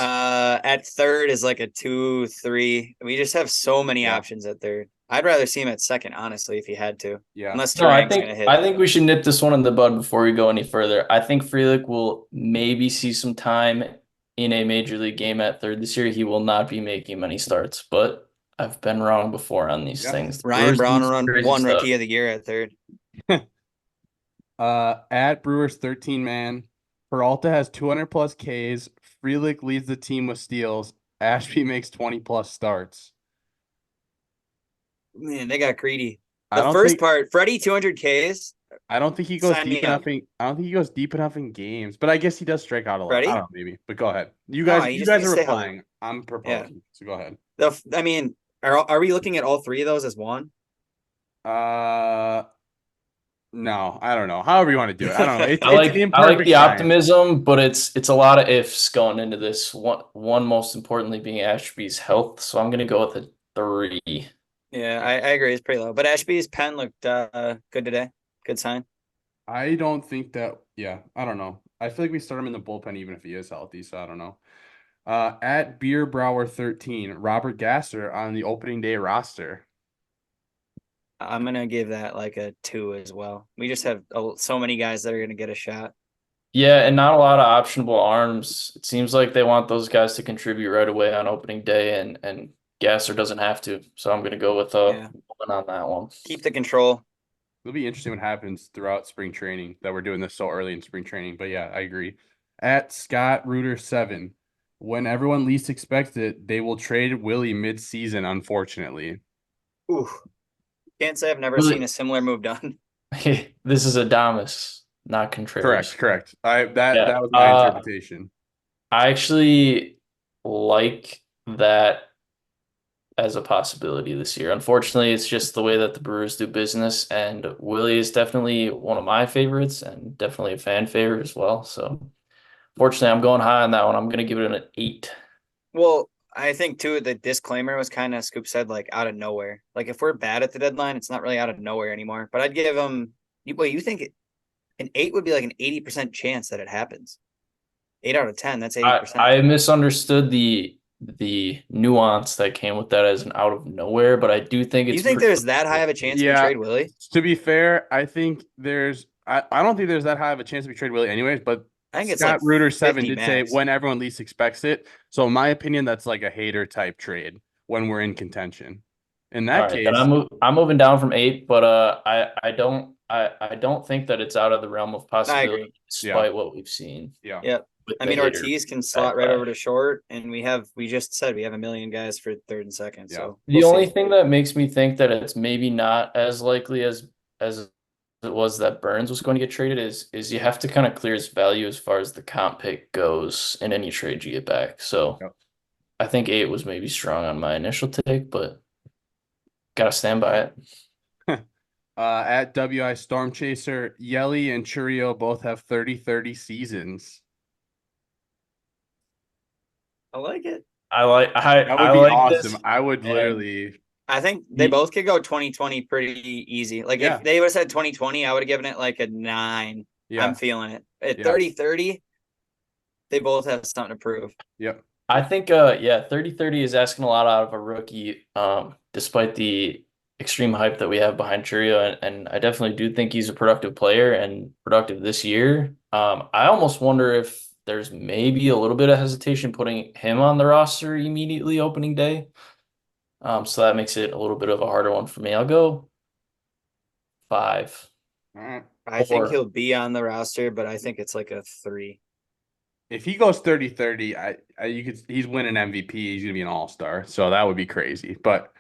At third is like a 2, 3. We just have so many options at third. I'd rather see him at second, honestly, if he had to. Yeah. Unless No, Turang's gonna hit. I think we should nip this one in the bud before we go any further. I think Frelick will maybe see some time in a major league game at third this year. He will not be making many starts, but I've been wrong before on these things. Ryan Braun won Rookie Rookie of the Year at third. @Brewers 13 man, Peralta has 200 plus Ks. Frelick leads the team with steals. Ashby makes 20 plus starts. Man, they got greedy. I The don't first think part, Freddie 200 Ks. I don't think he goes Sign deep me up. enough in. I don't think he goes deep enough in games, but I guess he does strike out a lot. I Freddie? don't know, maybe. But go ahead. You No, guys, he you just guys needs are to stay healthy. replying. I'm proposing. So go ahead. I mean, are we looking at all three of those as one? No, I don't know. However you want to do it. I don't know. It's I like the I like imperfect the science. optimism, but it's a lot of ifs going into this. One most importantly being Ashby's health. So I'm gonna go with a 3. Yeah, I agree. It's pretty low. But Ashby's pen looked good today. Good sign. I don't think that. Yeah, I don't know. I feel like we start him in the bullpen even if he is healthy. So I don't know. At Beer Brower 13, Robert Gasser on the opening day roster. I'm gonna give that like a 2 as well. We just have so many guys that are gonna get a shot. Yeah, and not a lot of optionable arms. It seems like they want those guys to contribute right away on opening day, and Gasser doesn't have to. So I'm gonna go with a 1 on that one. Keep the control. It'll be interesting what happens throughout spring training that we're doing this so early in spring training. But yeah, I agree. At Scott Reuter 7, when everyone least expects it, they will trade Willie mid-season, unfortunately. Ooh. Can't say I've never Really? seen a similar move done. This is Adamas, not Contreras. Correct. That Yeah, was my interpretation. I actually like that as a possibility this year. Unfortunately, it's just the way that the Brewers do business, and Willie is definitely one of my favorites and definitely a fan favorite as well. So, fortunately, I'm going high on that one. I'm going to give it an 8. Well, I think too the disclaimer was kind of Scoop said like out of nowhere. Like if we're bad at the deadline, it's not really out of nowhere anymore. But I'd give him. Wait, you think an 8 would be like an 80% chance that it happens? 8 out of 10. That's 80%. I misunderstood the nuance that came with that as an out of nowhere, but I do think You it's think pretty there's that high of a chance we Yeah. trade Willie? To be fair, I think I don't think there's that high of a chance to be traded Willie anyways, but I think it's Scott like Reuter 7 50 did say max. when everyone least expects it. So in my opinion, that's like a hater type trade when we're in contention. In all that right. case, Then I'm moving down from 8, but I don't think that it's out of the realm of possibility agree. despite what we've seen. yeah. Yep. with I the mean, hater Ortiz can slot right backlash. over to short, and we just said we have a million guys for third and second. Yeah. So The we'll only see. thing that makes me think that it's maybe not as likely as it was that Burns was going to get traded is you have to kind of clear his value as far as the comp pick goes in any trade you get back. So Yep. I think 8 was maybe strong on my initial take, but gotta stand by it. At WI Storm Chaser, Yelly and Churio both have 30-30 seasons. I like it. I like That would I be like awesome. this. I would and- literally. I think they Ye- both could go 2020 pretty easy. Like Yeah. if they would have said 2020, I would have given it like a 9. Yeah. I'm feeling it. At Yeah. 30-30, they both have something to prove. Yep. I think 30-30 is asking a lot out of a rookie, despite the extreme hype that we have behind Churio, and I definitely do think he's a productive player and productive this year. I almost wonder if there's maybe a little bit of hesitation putting him on the roster immediately opening day. So that makes it a little bit of a harder one for me. I'll go 5. All right. I think Or- he'll be on the roster, but I think it's like a 3. If he goes 30-30, he's winning MVP. He's gonna be an all-star. So that would be crazy. But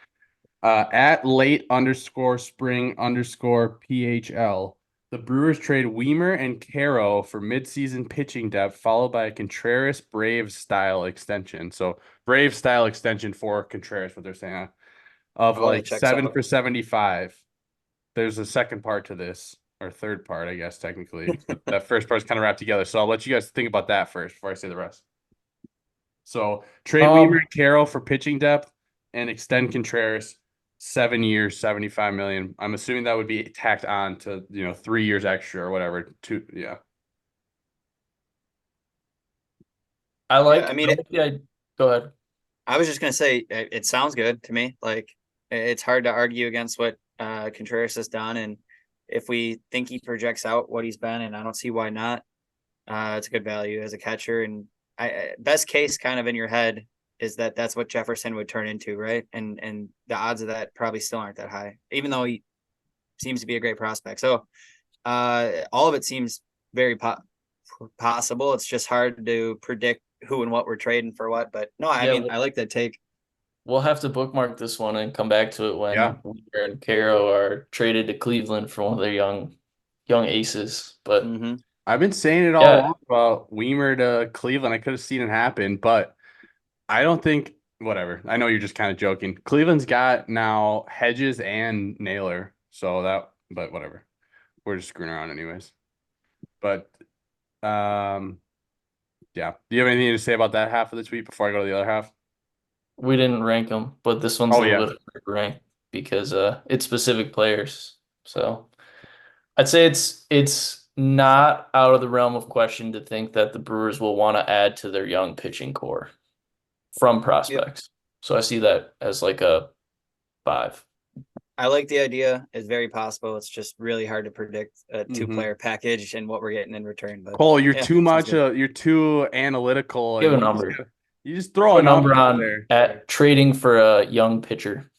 at late_spring_PHL, the Brewers trade Weimer and Caro for midseason pitching depth, followed by a Contreras Braves style extension. So Braves style extension for Contreras, what they're saying, of Oh, that like checks 7 out. for 75. There's a second part to this, or third part, I guess, technically. But that first part's kind of wrapped together. So I'll let you guys think about that first before I say the rest. So trade Weimer and Caro for pitching depth and extend Contreras 7 years, 75 million. I'm assuming that would be tacked on to 3 years extra or whatever. Yeah. I like. I mean, go ahead. I was just gonna say it sounds good to me. Like it's hard to argue against what Contreras has done, and if we think he projects out what he's been, and I don't see why not. It's a good value as a catcher, and best case kind of in your head is that that's what Jefferson would turn into, right? And the odds of that probably still aren't that high, even though he seems to be a great prospect. So all of it seems very possible. It's just hard to predict who and what we're trading for what. But no, I Yeah, mean, well- I like that take. We'll have to bookmark this one and come back to it when Yeah. Weaver and Caro are traded to Cleveland for one of their young aces. But Hmm. I've been saying it all Yeah. along about Weimer to Cleveland. I could have seen it happen, but I don't think whatever. I know you're just kind of joking. Cleveland's got now Hedges and Naylor, but whatever. We're just screwing around anyways. But yeah. Do you have anything to say about that half of the tweet before I go to the other half? we didn't rank them, but this one's Oh, a little yeah. bit hard to rank because it's specific players. So I'd say it's not out of the realm of question to think that the Brewers will want to add to their young pitching core from prospects. So I see that as like a 5. I like the idea. It's very possible. It's just really hard to predict a two-player package and what we're getting in return. But Cole, you're yeah, too sounds much. good. You're too analytical. Give a and number. You just throw Put a a number out on there. at trading for a young pitcher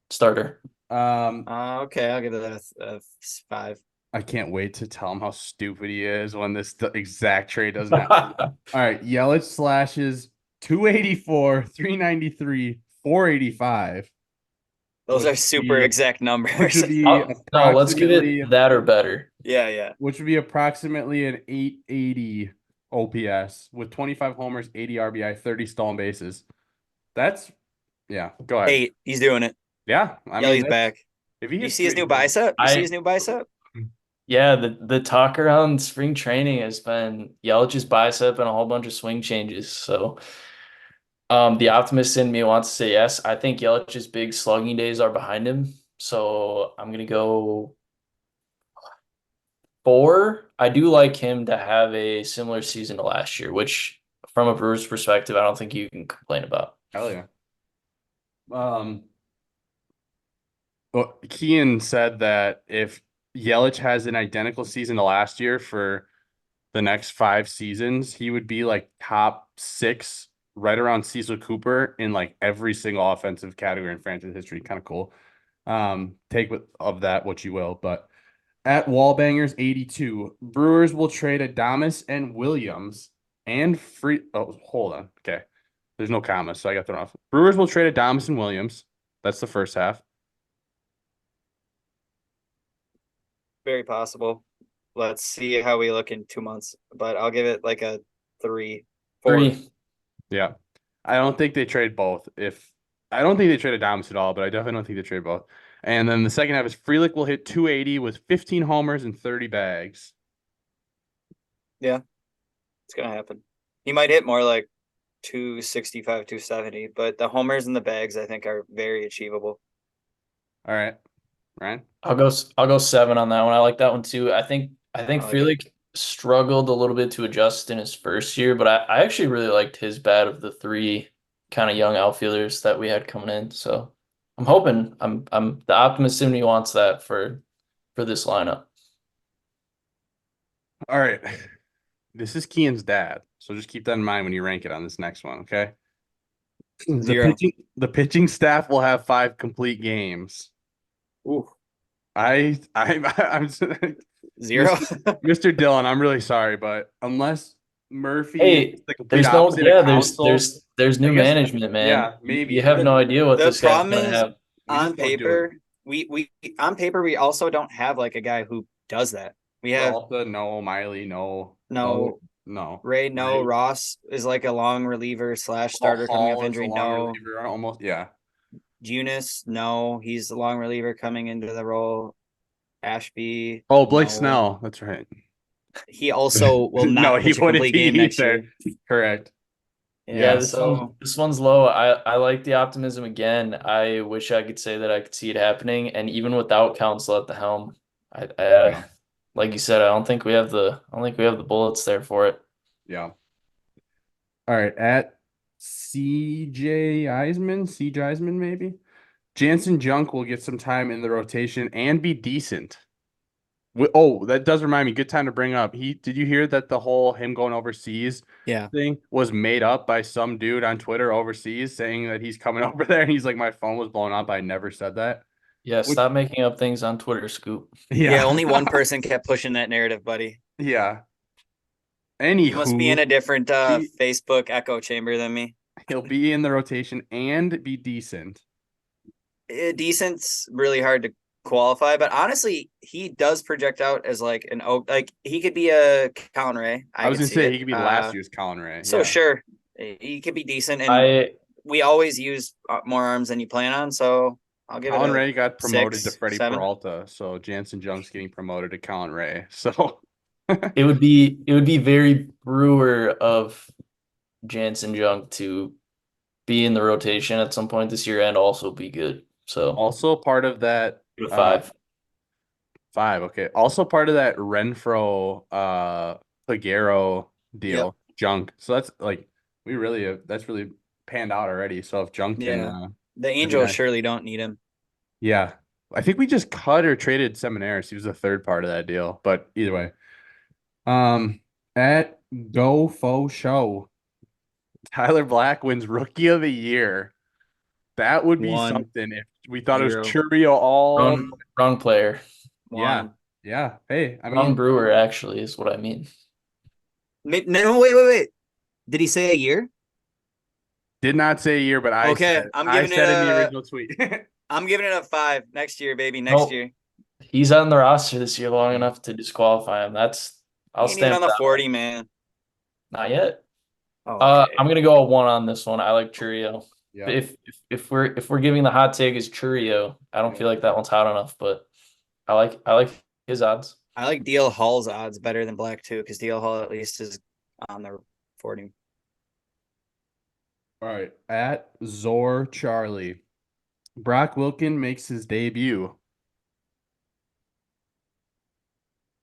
starter. Okay, I'll give it a 5. I can't wait to tell him how stupid he is when this exact trade doesn't happen. All right, Yelich slashes 284, 393, 485. Those Which are super would be- exact Which numbers. would be No, let's give approximately it that or better. Yeah. which would be approximately an 880 OPS with 25 homers, 80 RBI, 30 stolen bases. That's Go ahead. 8. He's doing it. Yeah, I Yeah, mean, he's back. If he You hits see his new 284 bicep? You see his new bicep? Yeah, the talk around spring training has been Yelich's bicep and a whole bunch of swing changes. So the optimist in me wants to say yes. I think Yelich's big slugging days are behind him. So I'm gonna go 4. I do like him to have a similar season to last year, which from a Brewers perspective, I don't think you can complain about. Hell yeah. Well, Kian said that if Yelich has an identical season to last year for the next 5 seasons, he would be like top 6, right around Cecil Cooper in like every single offensive category in franchise history. Kind of cool. Take of that what you will, but at Wallbangers 82, Brewers will trade Adames and Williams and free. Oh, hold on. Okay. There's no commas, so I got thrown off. Brewers will trade Adames and Williams. That's the first half. Very possible. Let's see how we look in 2 months. But I'll give it like a 3, 4. 3. Yeah. I don't think they trade both. I don't think they trade Adames at all, but I definitely don't think they trade both. And then the second half is Frelick will hit 280 with 15 homers and 30 bags. Yeah. It's gonna happen. He might hit more like 265, 270, but the homers and the bags I think are very achievable. All right. Ryan? I'll go 7 on that one. I like that one too. I think like it. Frelick struggled a little bit to adjust in his first year, but I actually really liked his bat of the 3 kind of young outfielders that we had coming in. So I'm hoping I'm the optimist in me wants that for this lineup. All right. This is Kian's dad, so just keep that in mind when you rank it on this next one, okay? 0. The pitching staff will have 5 complete games. Ooh. I'm 0. Mr. Dillon, I'm really sorry, but unless Murphy Hey, is the complete there's no opposite of counsel, there's new I guess- management, man. yeah, maybe. You have no idea what The this guy's problem gonna is- have. we On just don't do paper, it. we on paper we also don't have like a guy who does that. We have Peralta, no. Miley, no. no No. Ray, no. Ray. Ross is like a long reliever / starter coming Hall off is a injury. long No. reliever, almost. Yeah. Eunice, no. He's the long reliever coming into the role. Ashby. Oh, Blake no. Snell. That's right. He also will not No, he pitch a wouldn't complete game be next either. year. Correct. Yeah, so this one's low. I like the optimism again. I wish I could say that I could see it happening, and even without Counsell at the helm, I like you said, I don't think we have the bullets there for it. Yeah. All right. At CJ Eisman, maybe. Jansen Junk will get some time in the rotation and be decent. Oh, that does remind me. Good time to bring up. Did you hear that the whole him going overseas thing was made up by some dude on Twitter overseas saying that he's coming over there and he's like, my phone was blowing up. I never said that. Yeah, stop making up things on Twitter, Scoop. yeah, only one person kept pushing that narrative, buddy. Yeah. You must be in a Anywho, different he, Facebook echo chamber than me. he'll be in the rotation and be decent. Decent's really hard to qualify, but honestly, he does project out as like an oak. Like he could be a Colin Ray. I was could gonna see say it. he could be last year's Colin Ray. So Yeah. sure, he could be decent, and I we always use more arms than you plan on. So I'll give Colin it a Ray got promoted to 6, Freddie 7. Peralta, so Jansen Junk's getting promoted to Colin Ray. So it would be very Brewer of Jansen Junk to be in the rotation at some point this year and also be good. So also part of that give it a 5. 5, okay. Also part of that Renfro Pagero deal, Junk. So that's like that's really panned out already. So if Junk can Yeah, the do Angels that- surely don't need him. yeah. I think we just cut or traded Seminaris. He was the third part of that deal. But either way. At Go Fo Show, Tyler Black wins Rookie of the Year. That would be 1, something if we thought it 0. was Churio all. Wrong player. Yeah. 1. Yeah. Hey, I Wrong mean, Brewer actually is what I mean. No, wait. Did he say a year? did not say a year, but I Okay, said, I'm I giving said it in the a- original tweet. I'm giving it a 5 next year, baby. Next Nope. year. He's on the roster this year long enough to disqualify him. I'll He ain't even stand on the that 40, one. man. Not yet. Oh, okay. I'm gonna go a 1 on this one. I like Churio. Yeah. If we're giving the hot take is Churio, I don't Yeah. feel like that one's hot enough, but I like his odds. I like DL Hall's odds better than Black too, because DL Hall at least is on the 40. All right. At Zor Charlie, Brock Wilken makes his debut.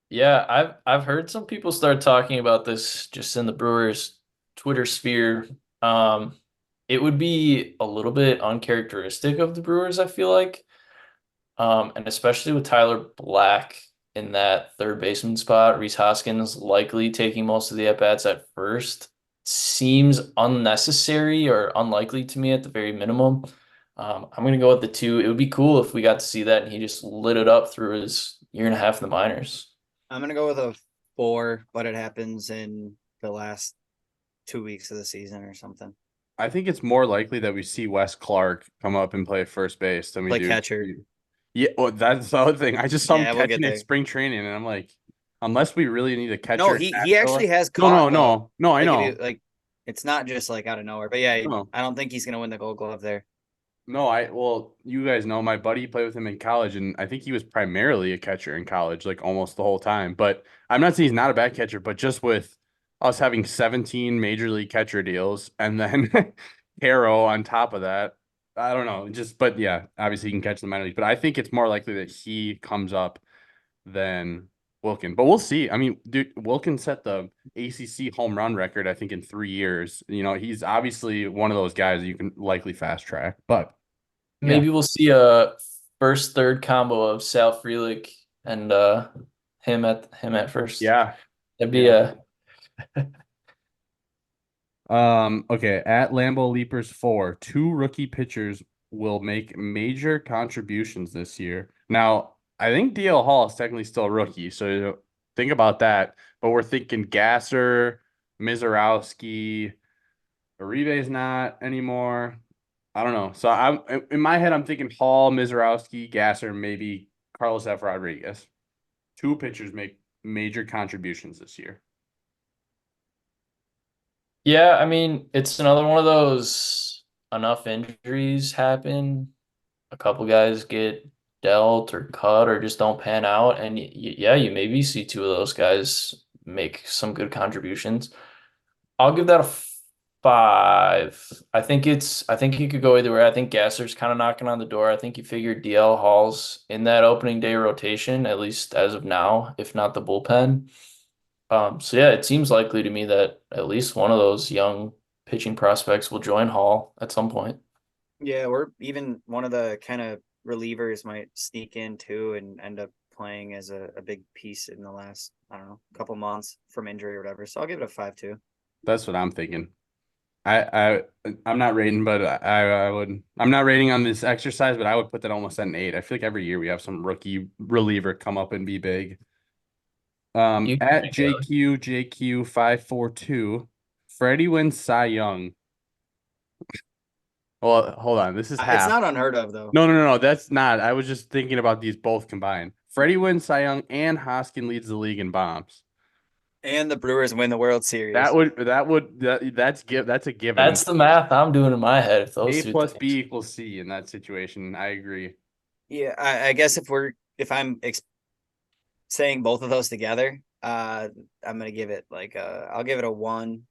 Yeah, I've heard some people start talking about this just in the Brewers Twitter sphere. It would be a little bit uncharacteristic of the Brewers, I feel like. And especially with Tyler Black in that third baseman spot, Rhys Hoskins likely taking most of the at-bats at first seems unnecessary or unlikely to me at the very minimum. I'm going to go with the 2. It would be cool if we got to see that and he just lit it up through his year and a half in the minors. I'm gonna go with a 4, but it happens in the last 2 weeks of the season or something. I think it's more likely that we see Wes Clark come up and play first base than we Play do. catcher. Yeah, well, that's the other thing. I just saw him Yeah, we'll get catching at there. spring training, and I'm like, unless we really need a catcher. No, he actually has caught. No, I Like, know. if you- like it's not just like out of nowhere. But yeah, No. I don't think he's gonna win the Gold Glove there. No, well, you guys know my buddy played with him in college, and I think he was primarily a catcher in college, like almost the whole time. But I'm not saying he's not a bad catcher, but just with us having 17 major league catcher deals and then Harrow on top of that, I don't know. But yeah, obviously he can catch the minor league. But I think it's more likely that he comes up than Wilken. But we'll see. I mean, dude, Wilken set the ACC home run record, I think, in 3 years. You know, he's obviously one of those guys that you can likely fast track. But Maybe we'll see a first third combo of Sal Frelick and him at first. yeah. That'd be Yeah. Okay, at Lambeau Leapers 4, 2 rookie pitchers will make major contributions this year. Now, I think DL Hall is technically still a rookie, so think about that. But we're thinking Gasser, Mizorowski, Uribe's not anymore. I don't know. So I'm in my head, I'm thinking Hall, Mizorowski, Gasser, maybe Carlos F. Rodriguez. 2 pitchers make major contributions this year. Yeah, I mean, it's another one of those enough injuries happen. A couple guys get dealt or cut or just don't pan out. And yeah, you maybe see 2 of those guys make some good contributions. I'll give that a 5. I think you could go either way. I think Gasser's kind of knocking on the door. I think you figure DL Hall's in that opening day rotation, at least as of now, if not the bullpen. So yeah, it seems likely to me that at least one of those young pitching prospects will join Hall at some point. Yeah, or even one of the kind of relievers might sneak in too and end up playing as a big piece in the last, I don't know, couple months from injury or whatever. So I'll give it a 5 too. That's what I'm thinking. I'm not rating, but I'm not rating on this exercise, but I would put that almost at an 8. I feel like every year we have some rookie reliever come up and be big. You can At pick it up. JQ542, Freddie wins Cy Young. Well, hold on. This is It's half. not unheard of though. No. That's not. I was just thinking about these both combined. Freddie wins Cy Young and Hoskin leads the league in bombs. And the Brewers win the World Series. That's a given. That's the math I'm doing in my head. If those A two plus things. B equals C in that situation. I agree. Yeah, I guess if I'm saying both of those together, I'm gonna give it I'll give it a 1.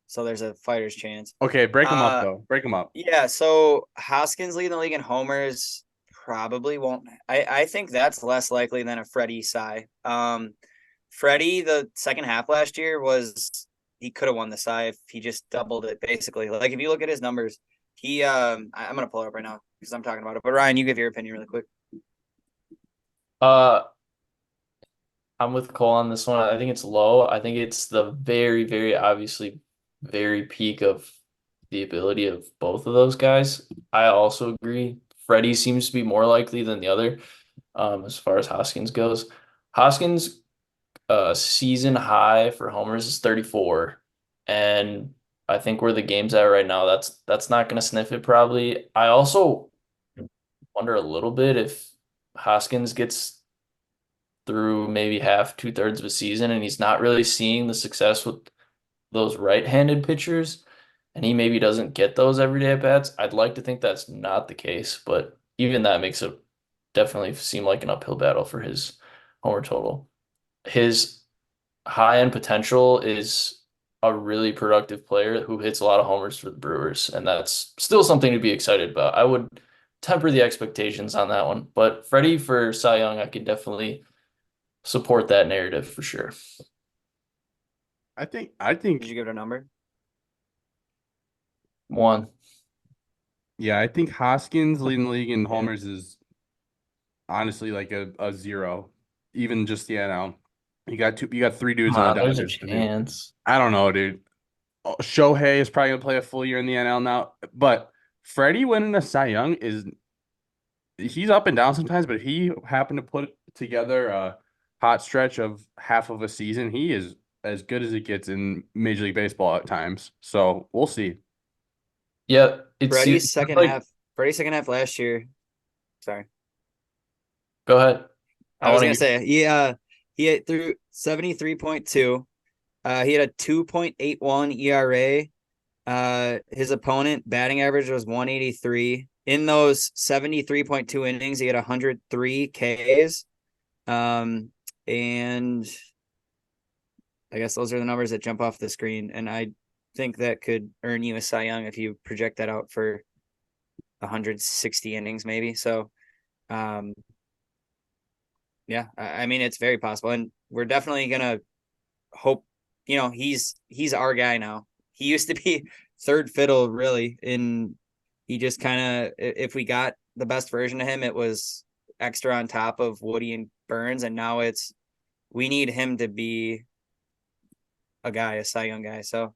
So there's a fighter's chance. Okay, break them up though. Break them up. Yeah, so Hoskins leading the league in homers probably won't. I think that's less likely than a Freddie Cy. Freddie, the second half last year he could have won the Cy if he just doubled it basically. Like if you look at his numbers, I'm gonna pull it up right now because I'm talking about it. But Ryan, you give your opinion really quick. I'm with Cole on this one. I think it's low. I think it's the very, very obviously very peak of the ability of both of those guys. I also agree. Freddie seems to be more likely than the other, as far as Hoskins goes. Hoskins' season high for homers is 34, and I think where the game's at right now, that's not going to sniff it probably. I also wonder a little bit if Hoskins gets through maybe half, 2/3 of a season, and he's not really seeing the success with those right-handed pitchers, and he maybe doesn't get those everyday at bats. I'd like to think that's not the case, but even that makes it definitely seem like an uphill battle for his homer total. His high-end potential is a really productive player who hits a lot of homers for the Brewers, and that's still something to be excited about. I would temper the expectations on that one, but Freddie for Cy Young, I could definitely support that narrative for sure. I think Did you give it a number? 1. yeah, I think Hoskins leading the league in Yeah. homers is honestly like a 0. Even just you got 3 dudes on the There's a Dodgers. chance. I don't know, dude. Shohei is probably gonna play a full year in the NL now, but Freddie winning a Cy Young he's up and down sometimes, but he happened to put together a hot stretch of half of a season. He is as good as it gets in Major League Baseball at times. So we'll see. Yeah, it's Freddie's second like, half. Freddie's second half last year. Sorry. Go ahead. I was gonna say he hit through 73.2. He had a 2.81 ERA. His opponent batting average was 183. In those 73.2 innings, he had 103 Ks. And I guess those are the numbers that jump off the screen. And I think that could earn you a Cy Young if you project that out for 160 innings, maybe. So, yeah, I mean, it's very possible. And we're definitely going to hope, he's our guy now. He used to be third fiddle, really. And he just kind of, if we got the best version of him, it was extra on top of Woody and Burns. And now we need him to be a Cy Young guy. So,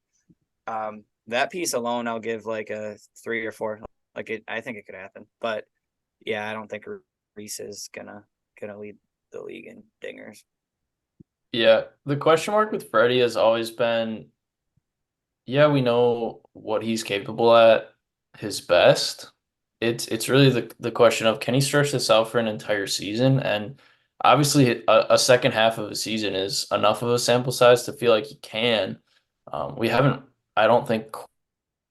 that piece alone, I'll give like a 3 or 4. I think it could happen, but yeah, I don't think Reese is gonna lead the league in dingers. Yeah, the question mark with Freddie has always been, yeah, we know what he's capable at his best. It's really the question of, can he stretch this out for an entire season? And obviously a second half of a season is enough of a sample size to feel like he can. We haven't, I don't think,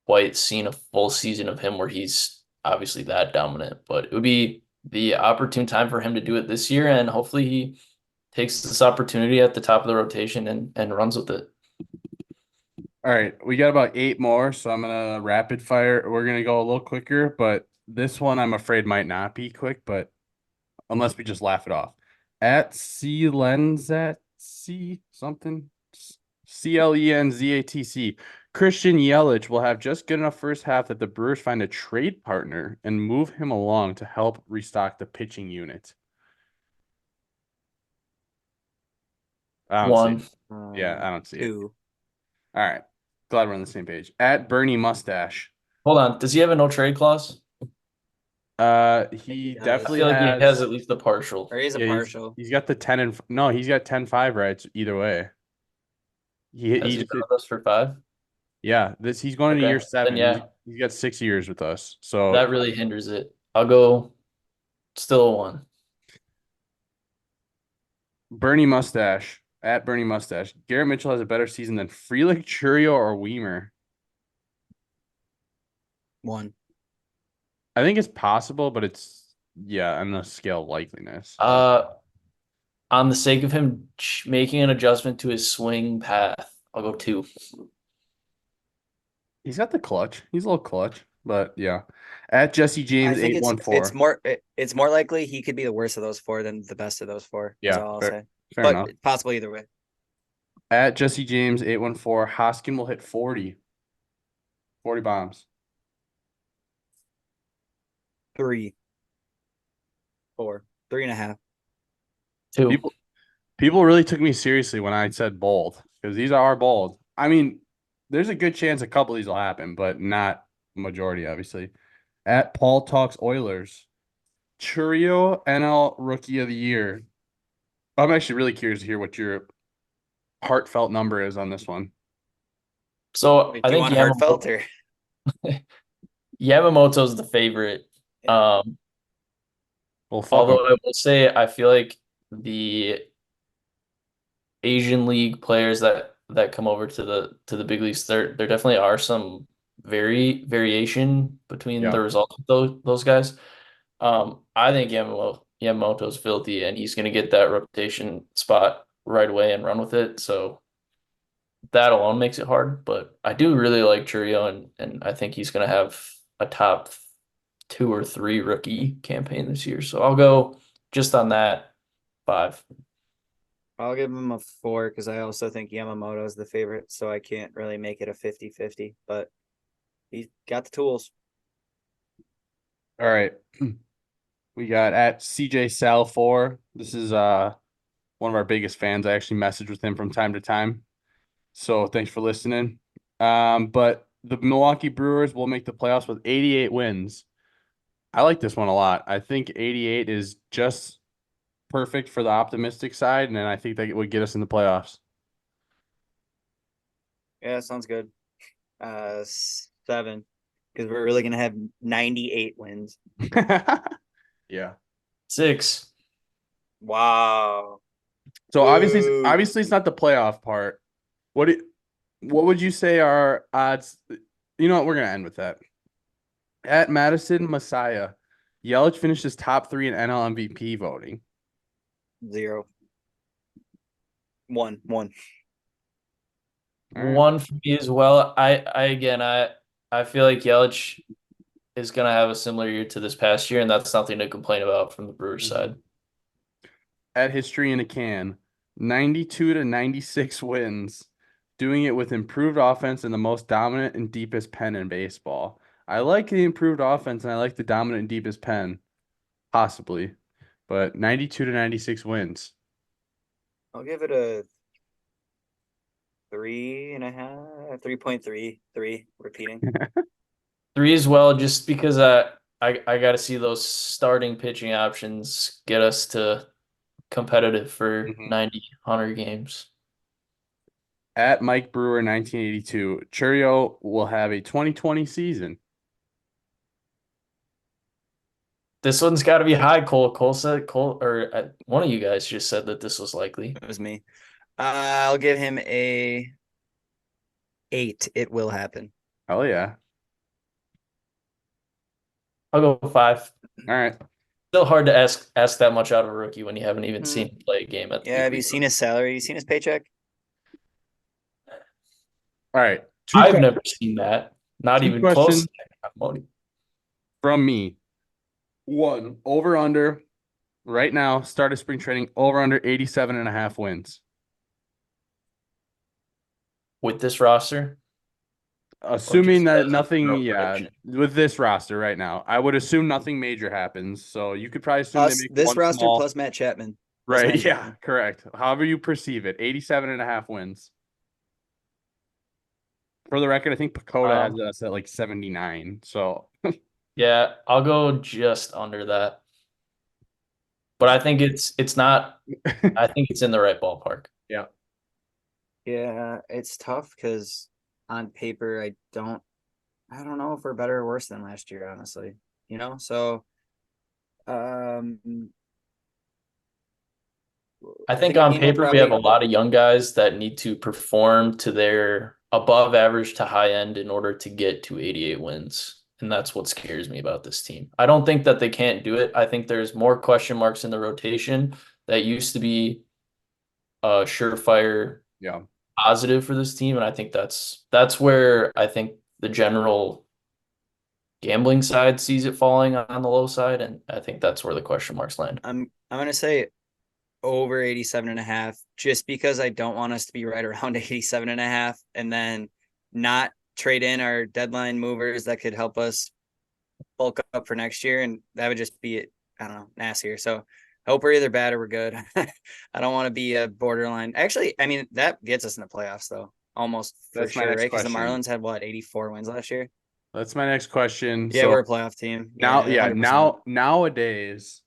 quite seen a full season of him where he's obviously that dominant, but it would be the opportune time for him to do it this year, and hopefully he takes this opportunity at the top of the rotation and runs with it. All right, we got about 8 more, so I'm gonna rapid fire. We're gonna go a little quicker, but this one I'm afraid might not be quick, but unless we just laugh it off. At Clenzat C something Clenzatc. Christian Yelich will have just good enough first half that the Brewers find a trade partner and move him along to help restock the pitching unit. I don't 1. see it. Yeah, I don't see it. 2. All right. Glad we're on the same page. At Bernie Mustache. Hold on. Does he have a no trade clause? He does. I definitely feel like he has. has at least a partial. Or he's a Yeah, partial. he's got the 10 and no, he's got 10-5 rights either way. He Has he he just been with us for 5? yeah, he's going into Okay, year then 7. yeah, He's got 6 years with us. So that really hinders it. I'll go still a 1. Bernie Mustache at Bernie Mustache. Garrett Mitchell has a better season than Frelick, Churio, or Weimer. 1. I think it's possible, but it's on the scale of likeliness. On the sake of him making an adjustment to his swing path, I'll go 2. He's got the clutch. He's a little clutch, but yeah. At Jesse I James think it's 814. it's more likely he could be the worst of those 4 than the best of those 4. Is Yeah, all I'll fair, say. fair But enough. it's possible either way. At Jesse James 814, Hoskin will hit 40. 40 bombs. 3, 4, 3.5. 2. People really took me seriously when I said bold because these are bold. I mean, there's a good chance a couple of these will happen, but not majority, obviously. At Paul Talks Oilers, Churio NL Rookie of the Year. I'm actually really curious to hear what your heartfelt number is on this one. So Wait, I do you think want heartfelt or Yamamoto's the favorite. Yeah. Well, fuck Although 'em. I will say I feel like the Asian League players that come over to the big leagues, there definitely are some variation between Yeah. the results of those guys. I think Yamamoto's filthy, and he's going to get that rotation spot right away and run with it. So that alone makes it hard. But I do really like Churio, and I think he's going to have a top 2 or 3 rookie campaign this year. So I'll go just on that 5. I'll give him a 4 because I also think Yamamoto is the favorite, so I can't really make it a 50-50, but he's got the tools. All right. We got at CJ Sal 4. This is one of our biggest fans. I actually message with him from time to time. So thanks for listening. But the Milwaukee Brewers will make the playoffs with 88 wins. I like this one a lot. I think 88 is just perfect for the optimistic side, and then I think that would get us in the playoffs. Yeah, sounds good. 7 because we're really gonna have 98 wins. Yeah. 6. Wow. So obviously, Boo. obviously, it's not the playoff part. What would you say are odds? You know what? We're gonna end with that. At Madison Messiah, Yelich finishes top 3 in NL MVP voting. 0. 1. All right. 1 for me as well. I feel like Yelich is gonna have a similar year to this past year, and that's nothing to complain about from the Brewers side. At History in a Can, 92 to 96 wins, doing it with improved offense and the most dominant and deepest pen in baseball. I like the improved offense and I like the dominant and deepest pen, possibly, but 92 to 96 wins. I'll give it a 3.5, 3.33. Repeating. 3 as well, just because I got to see those starting pitching options get us to competitive for Mhm. 90, 100 games. At Mike Brewer 1982, Churio will have a 2020 season. This one's got to be high, Cole. One of you guys just said that this was likely. It was me. I'll give him a 8. It will happen. Hell yeah. I'll go 5. All right. Still hard to ask that much out of a rookie when you haven't even Hmm. seen him play a game at the Yeah, big have you league seen level. his salary? You seen his paycheck? All right. I've never seen that. Not Two even close questions to that kind of money. from me. 1, over under right now, start of spring training, over under 87.5 wins. With this roster, Assuming just that as a nothing, general prediction? with this roster right now, I would assume nothing major happens. So you could probably assume they Plus make this one roster small. plus Matt Chapman. Right, Matt yeah, Chapman. correct. However you perceive it, 87.5 wins. For the record, I think Pacoda has us at like 79. So Yeah, I'll go just under that. But I think it's not. I think it's in the right ballpark. Yeah. Yeah, it's tough because on paper I don't know if we're better or worse than last year, honestly. So um I I think think a on team will paper we have a probably lot of young guys that need to perform to their above average to high end in order to get to 88 wins. And that's what scares me about this team. I don't think that they can't do it. I think there's more question marks in the rotation that used to be a surefire Yeah. positive for this team. And I think that's where I think the general gambling side sees it falling on the low side. And I think that's where the question marks land. I'm gonna say over 87.5, just because I don't want us to be right around 87.5 and then not trade in our deadline movers that could help us bulk up for next year. And that would just be, I don't know, nastier. So I hope we're either bad or we're good. I don't want to be a borderline. Actually, I mean, that gets us in the playoffs though, almost for That's my sure, next right? Because the question. Marlins had what, 84 wins last year? That's my next question. Yeah, So we're a playoff team. now, Yeah, 100%. nowadays,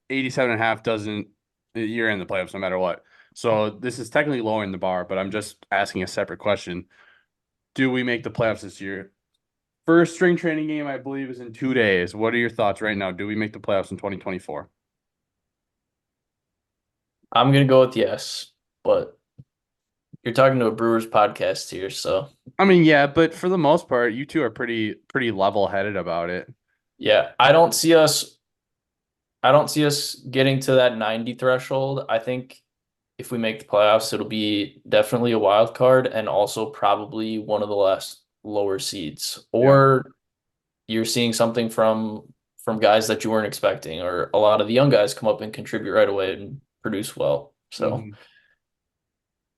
87.5 doesn't, you're in the playoffs no matter what. So this is technically lowering the bar, but I'm just asking a separate question. Do we make the playoffs this year? First string training game, I believe, is in 2 days. What are your thoughts right now? Do we make the playoffs in 2024? I'm gonna go with yes, but you're talking to a Brewers podcast here, so I mean, yeah, but for the most part, you two are pretty level-headed about it. yeah, I don't see us getting to that 90 threshold. I think if we make the playoffs, it'll be definitely a wild card and also probably one of the last lower seeds. Or you're seeing something from guys that you weren't expecting, or a lot of the young guys come up and contribute right away and produce well. So,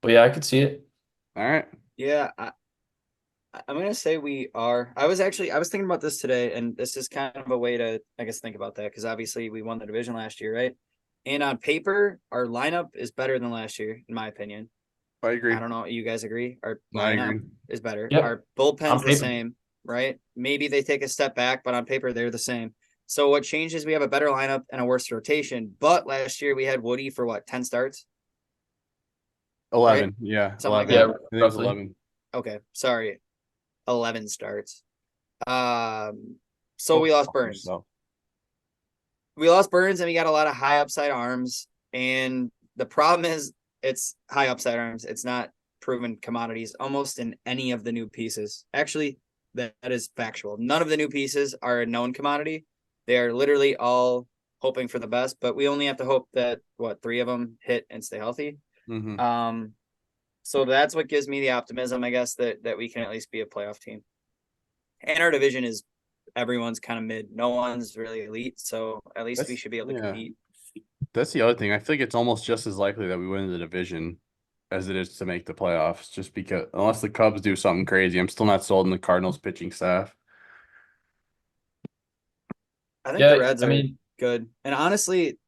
but yeah, I could see it. All right. Yeah, I'm gonna say we are. I was thinking about this today, and this is kind of a way to, I guess, think about that because obviously we won the division last year, right? And on paper, our lineup is better than last year, in my opinion. I agree. I don't know. You guys agree? Our I lineup agree. is better. Yep. Our bullpen's On the paper. same, right? Maybe they take a step back, but on paper they're the same. So what changes? We have a better lineup and a worse rotation. But last year we had Woody for what, 10 starts? 11. Right? Yeah. Something like 11. Yeah, that. I think it's roughly. 11. Okay, sorry. 11 starts. So we lost Burns. So, We lost Burns and we got a lot of high upside arms. And the problem is it's high upside arms. It's not proven commodities almost in any of the new pieces. Actually, that is factual. None of the new pieces are a known commodity. They are literally all hoping for the best, but we only have to hope that three of them hit and stay healthy. So that's what gives me the optimism, I guess, that we can at least be a playoff team. And our division is everyone's kind of mid. No one's really elite, so at least we should be able to compete. That's the other thing. I feel like it's almost just as likely that we win the division as it is to make the playoffs, just because unless the Cubs do something crazy, I'm still not sold on the Cardinals pitching staff. I think the Reds are good. And honestly,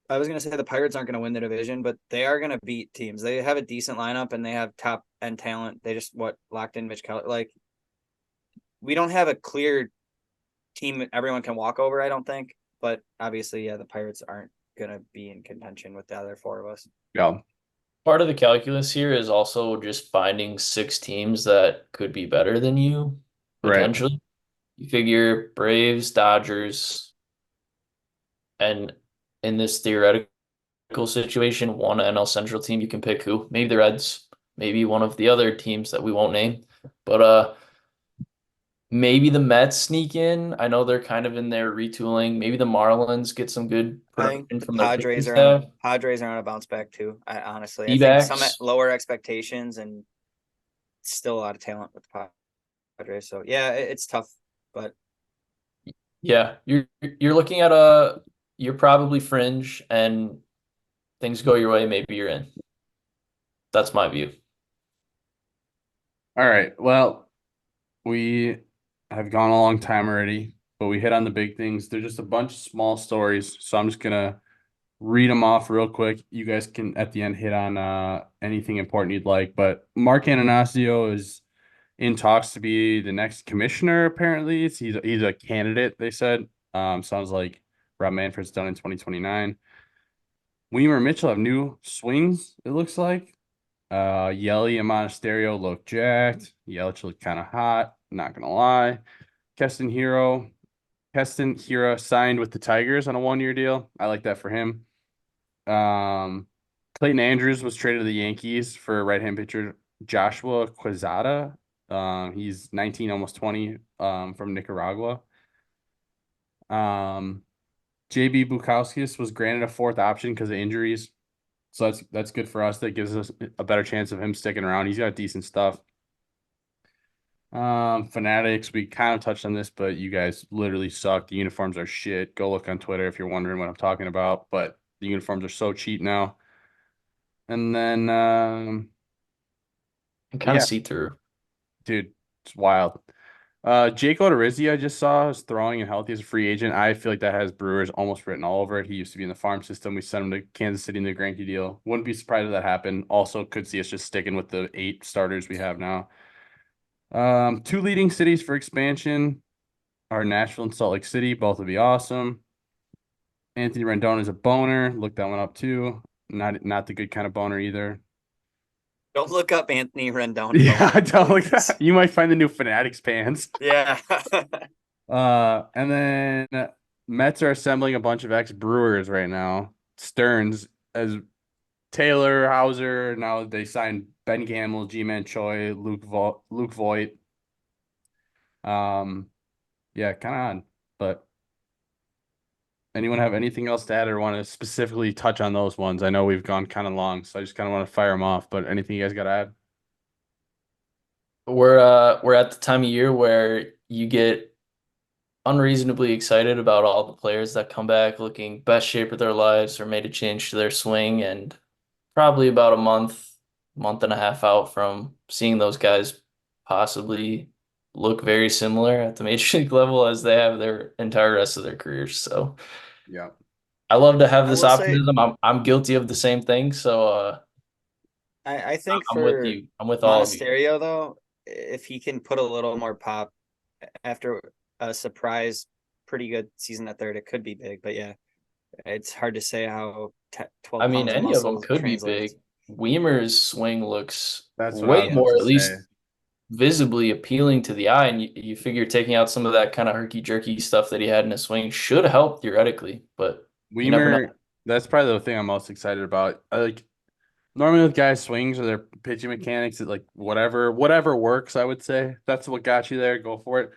I was gonna say the Pirates aren't gonna win the division, but they are gonna beat teams. They have a decent lineup and they have top end talent. They just locked in Mitch Keller. Like, we don't have a clear team everyone can walk over, I don't think. But obviously, yeah, the Pirates aren't gonna be in contention with the other four of us. Yeah. Part of the calculus here is also just finding 6 teams that could be better than you, potentially. Right. You figure Braves, Dodgers, and in this theoretical situation, one NL Central team, you can pick who. Maybe the Reds, maybe one of the other teams that we won't name. But maybe the Mets sneak in. I know they're kind of in there retooling. Maybe the Marlins get some good production from their pitching staff. Padres are on a bounce back too. I D-backs. think some lower expectations and still a lot of talent with the Padres. So yeah, it's tough, but yeah, you're looking at you're probably fringe, and things go your way, maybe you're in. That's my view. All right. Well, we have gone a long time already, but we hit on the big things. They're just a bunch of small stories, so I'm just gonna read them off real quick. You guys can at the end hit on anything important you'd like. But Mark Ananasio is in talks to be the next commissioner. Apparently, he's a candidate. They said. Sounds like Rob Manfred's done in 2029. Weimer and Mitchell have new swings. It looks like. Yelly and Monasterio look jacked. Yelich looked kind of hot. Not gonna lie. Keston Hiura signed with the Tigers on a 1-year deal. I like that for him. Clayton Andrews was traded to the Yankees for right-hand pitcher Joshua Quezada. He's 19, almost 20, from Nicaragua. JB Bukowskis was granted a 4th option because of injuries. So that's good for us. That gives us a better chance of him sticking around. He's got decent stuff. Fanatics, we kind of touched on this, but you guys literally suck. The uniforms are shit. Go look on Twitter if you're wondering what I'm talking about. But the uniforms are so cheap now. And then And kind of see through. dude, it's wild. Jake Odorizzi, I just saw, is throwing and healthy as a free agent. I feel like that has Brewers almost written all over it. He used to be in the farm system. We sent him to Kansas City in the Greinke deal. Wouldn't be surprised if that happened. Also, could see us just sticking with the 8 starters we have now. 2 leading cities for expansion are Nashville and Salt Lake City. Both would be awesome. Anthony Rendon is a boner. Look that one up too. Not the good kind of boner either. Don't look up Anthony Rendon. Yeah, don't look that. You might find the new Fanatics pants. Yeah. And then Mets are assembling a bunch of ex-Brewers right now. Stearns as Taylor, Hauser. Now they signed Ben Gamel, G-Man Choi, Luke Voigt. Yeah, kind of odd. But anyone have anything else to add or want to specifically touch on those ones? I know we've gone kind of long, so I just kind of want to fire them off. But anything you guys got to add? We're at the time of year where you get unreasonably excited about all the players that come back looking best shape of their lives or made a change to their swing, and probably about a month and a half out from seeing those guys possibly look very similar at the major league level as they have their entire rest of their careers. So Yeah. I love to have I this will say- optimism. I'm guilty of the same thing. So I think I'm for with you. I'm with all of you. Monasterio, though, if he can put a little more pop after a surprise, pretty good season at third, it could be big. But yeah, it's hard to say how 12 I mean, pounds any of them muscle could be translates. big. Weimer's swing looks That's what I way was more, about at to least say. visibly appealing to the eye, and you figure taking out some of that kind of herky-jerky stuff that he had in his swing should help theoretically, but you never know. Weimer, that's probably the thing I'm most excited about. Like normally with guys' swings or their pitching mechanics, it like whatever works, I would say. That's what got you there. Go for it.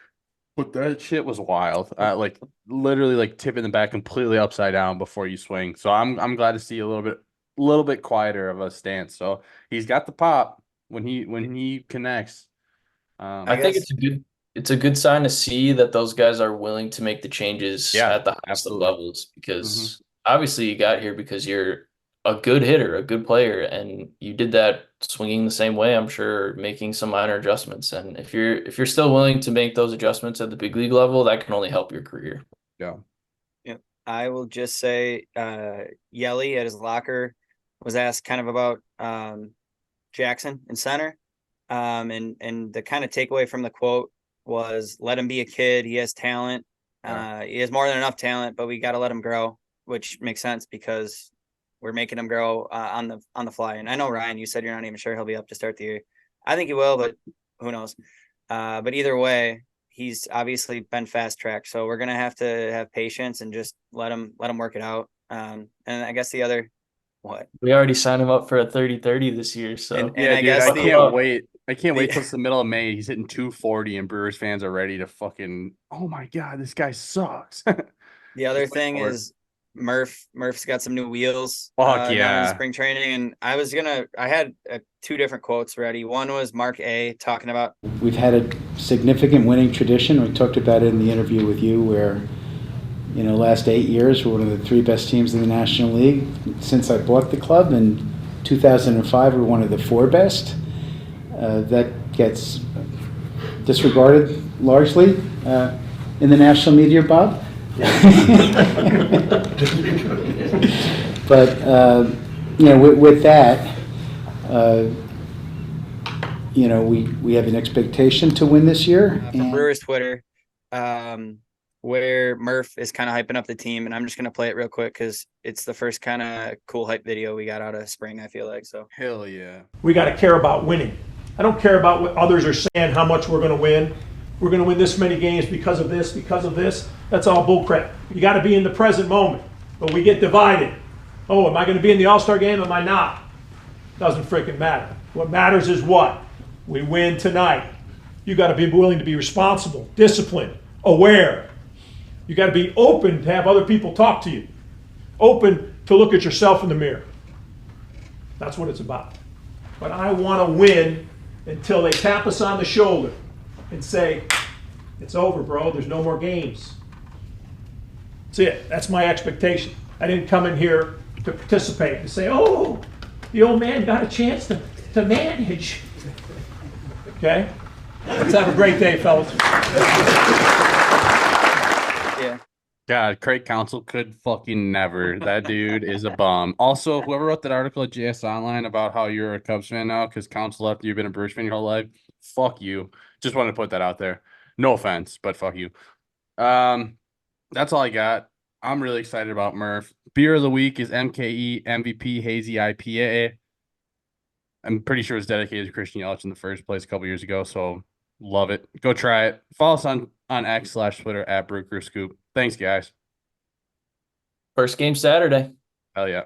But that shit was wild. Like literally like tipping the bat completely upside down before you swing. So I'm glad to see a little bit quieter of a stance. So he's got the pop when he connects. I think it's a good sign to see that those guys are willing to make the changes Yeah, at the highest of absolutely. levels, because obviously you got here because you're a good hitter, a good player, and you did that swinging the same way, I'm sure, making some minor adjustments. And if you're still willing to make those adjustments at the big league level, that can only help your career. Yeah. I will just say Yelly at his locker was asked kind of about Jackson in center. And the kind of takeaway from the quote was, let him be a kid. He has talent. He has more than enough talent, but we got to let him grow, which makes sense because we're making him grow on the fly. And I know, Ryan, you said you're not even sure he'll be up to start the year. I think he will, but who knows? But either way, he's obviously been fast tracked. So we're going to have patience and just let him work it out. And I guess the other, what? We already signed him up for a 30-30 this year. So And Yeah, I dude, guess I the- can't wait. I can't wait till it's the middle of May. He's hitting 240 and Brewers fans are ready to fucking, oh my God, this guy sucks. The other Just wait thing for it. is Murph's got some new wheels Fuck down in yeah. spring training. And I had 2 different quotes ready. One was Mark A talking about, We've had a significant winning tradition. We talked about it in the interview with you where, last 8 years, we're one of the 3 best teams in the National League. Since I bought the club in 2005, we're one of the 4 best. That gets disregarded largely in the national media, Bob. But, with that, you know, we have an expectation to win this year. From and- Brewers Twitter, where Murph is kind of hyping up the team, and I'm just gonna play it real quick because it's the first kind of cool hype video we got out of spring. I feel like so. Hell yeah. We got to care about winning. I don't care about what others are saying, how much we're going to win. We're going to win this many games because of this, because of this. That's all bullcrap. You got to be in the present moment. But we get divided. Oh, am I going to be in the All-Star game? Am I not? Doesn't freaking matter. What matters is what? We win tonight. You got to be willing to be responsible, disciplined, aware. You got to be open to have other people talk to you. Open to look at yourself in the mirror. That's what it's about. But I want to win until they tap us on the shoulder and say, it's over, bro. There's no more games. That's it. That's my expectation. I didn't come in here to participate and say, oh, the old man got a chance to manage. Okay? Let's have a great day, fellas. Yeah. God, Craig Counsell could fucking never. That dude is a bum. Also, whoever wrote that article at JS Online about how you're a Cubs fan now because Counsell left, you've been a Brewers fan your whole life. Fuck you. Just wanted to put that out there. No offense, but fuck you. That's all I got. I'm really excited about Murph. Beer of the week is MKE MVP Hazy IPA. I'm pretty sure it's dedicated to Christian Yelich in the first place a couple years ago, so love it. Go try it. Follow us on X/Twitter at Brew Crew Scoop. Thanks, guys. First game Saturday. Hell yeah.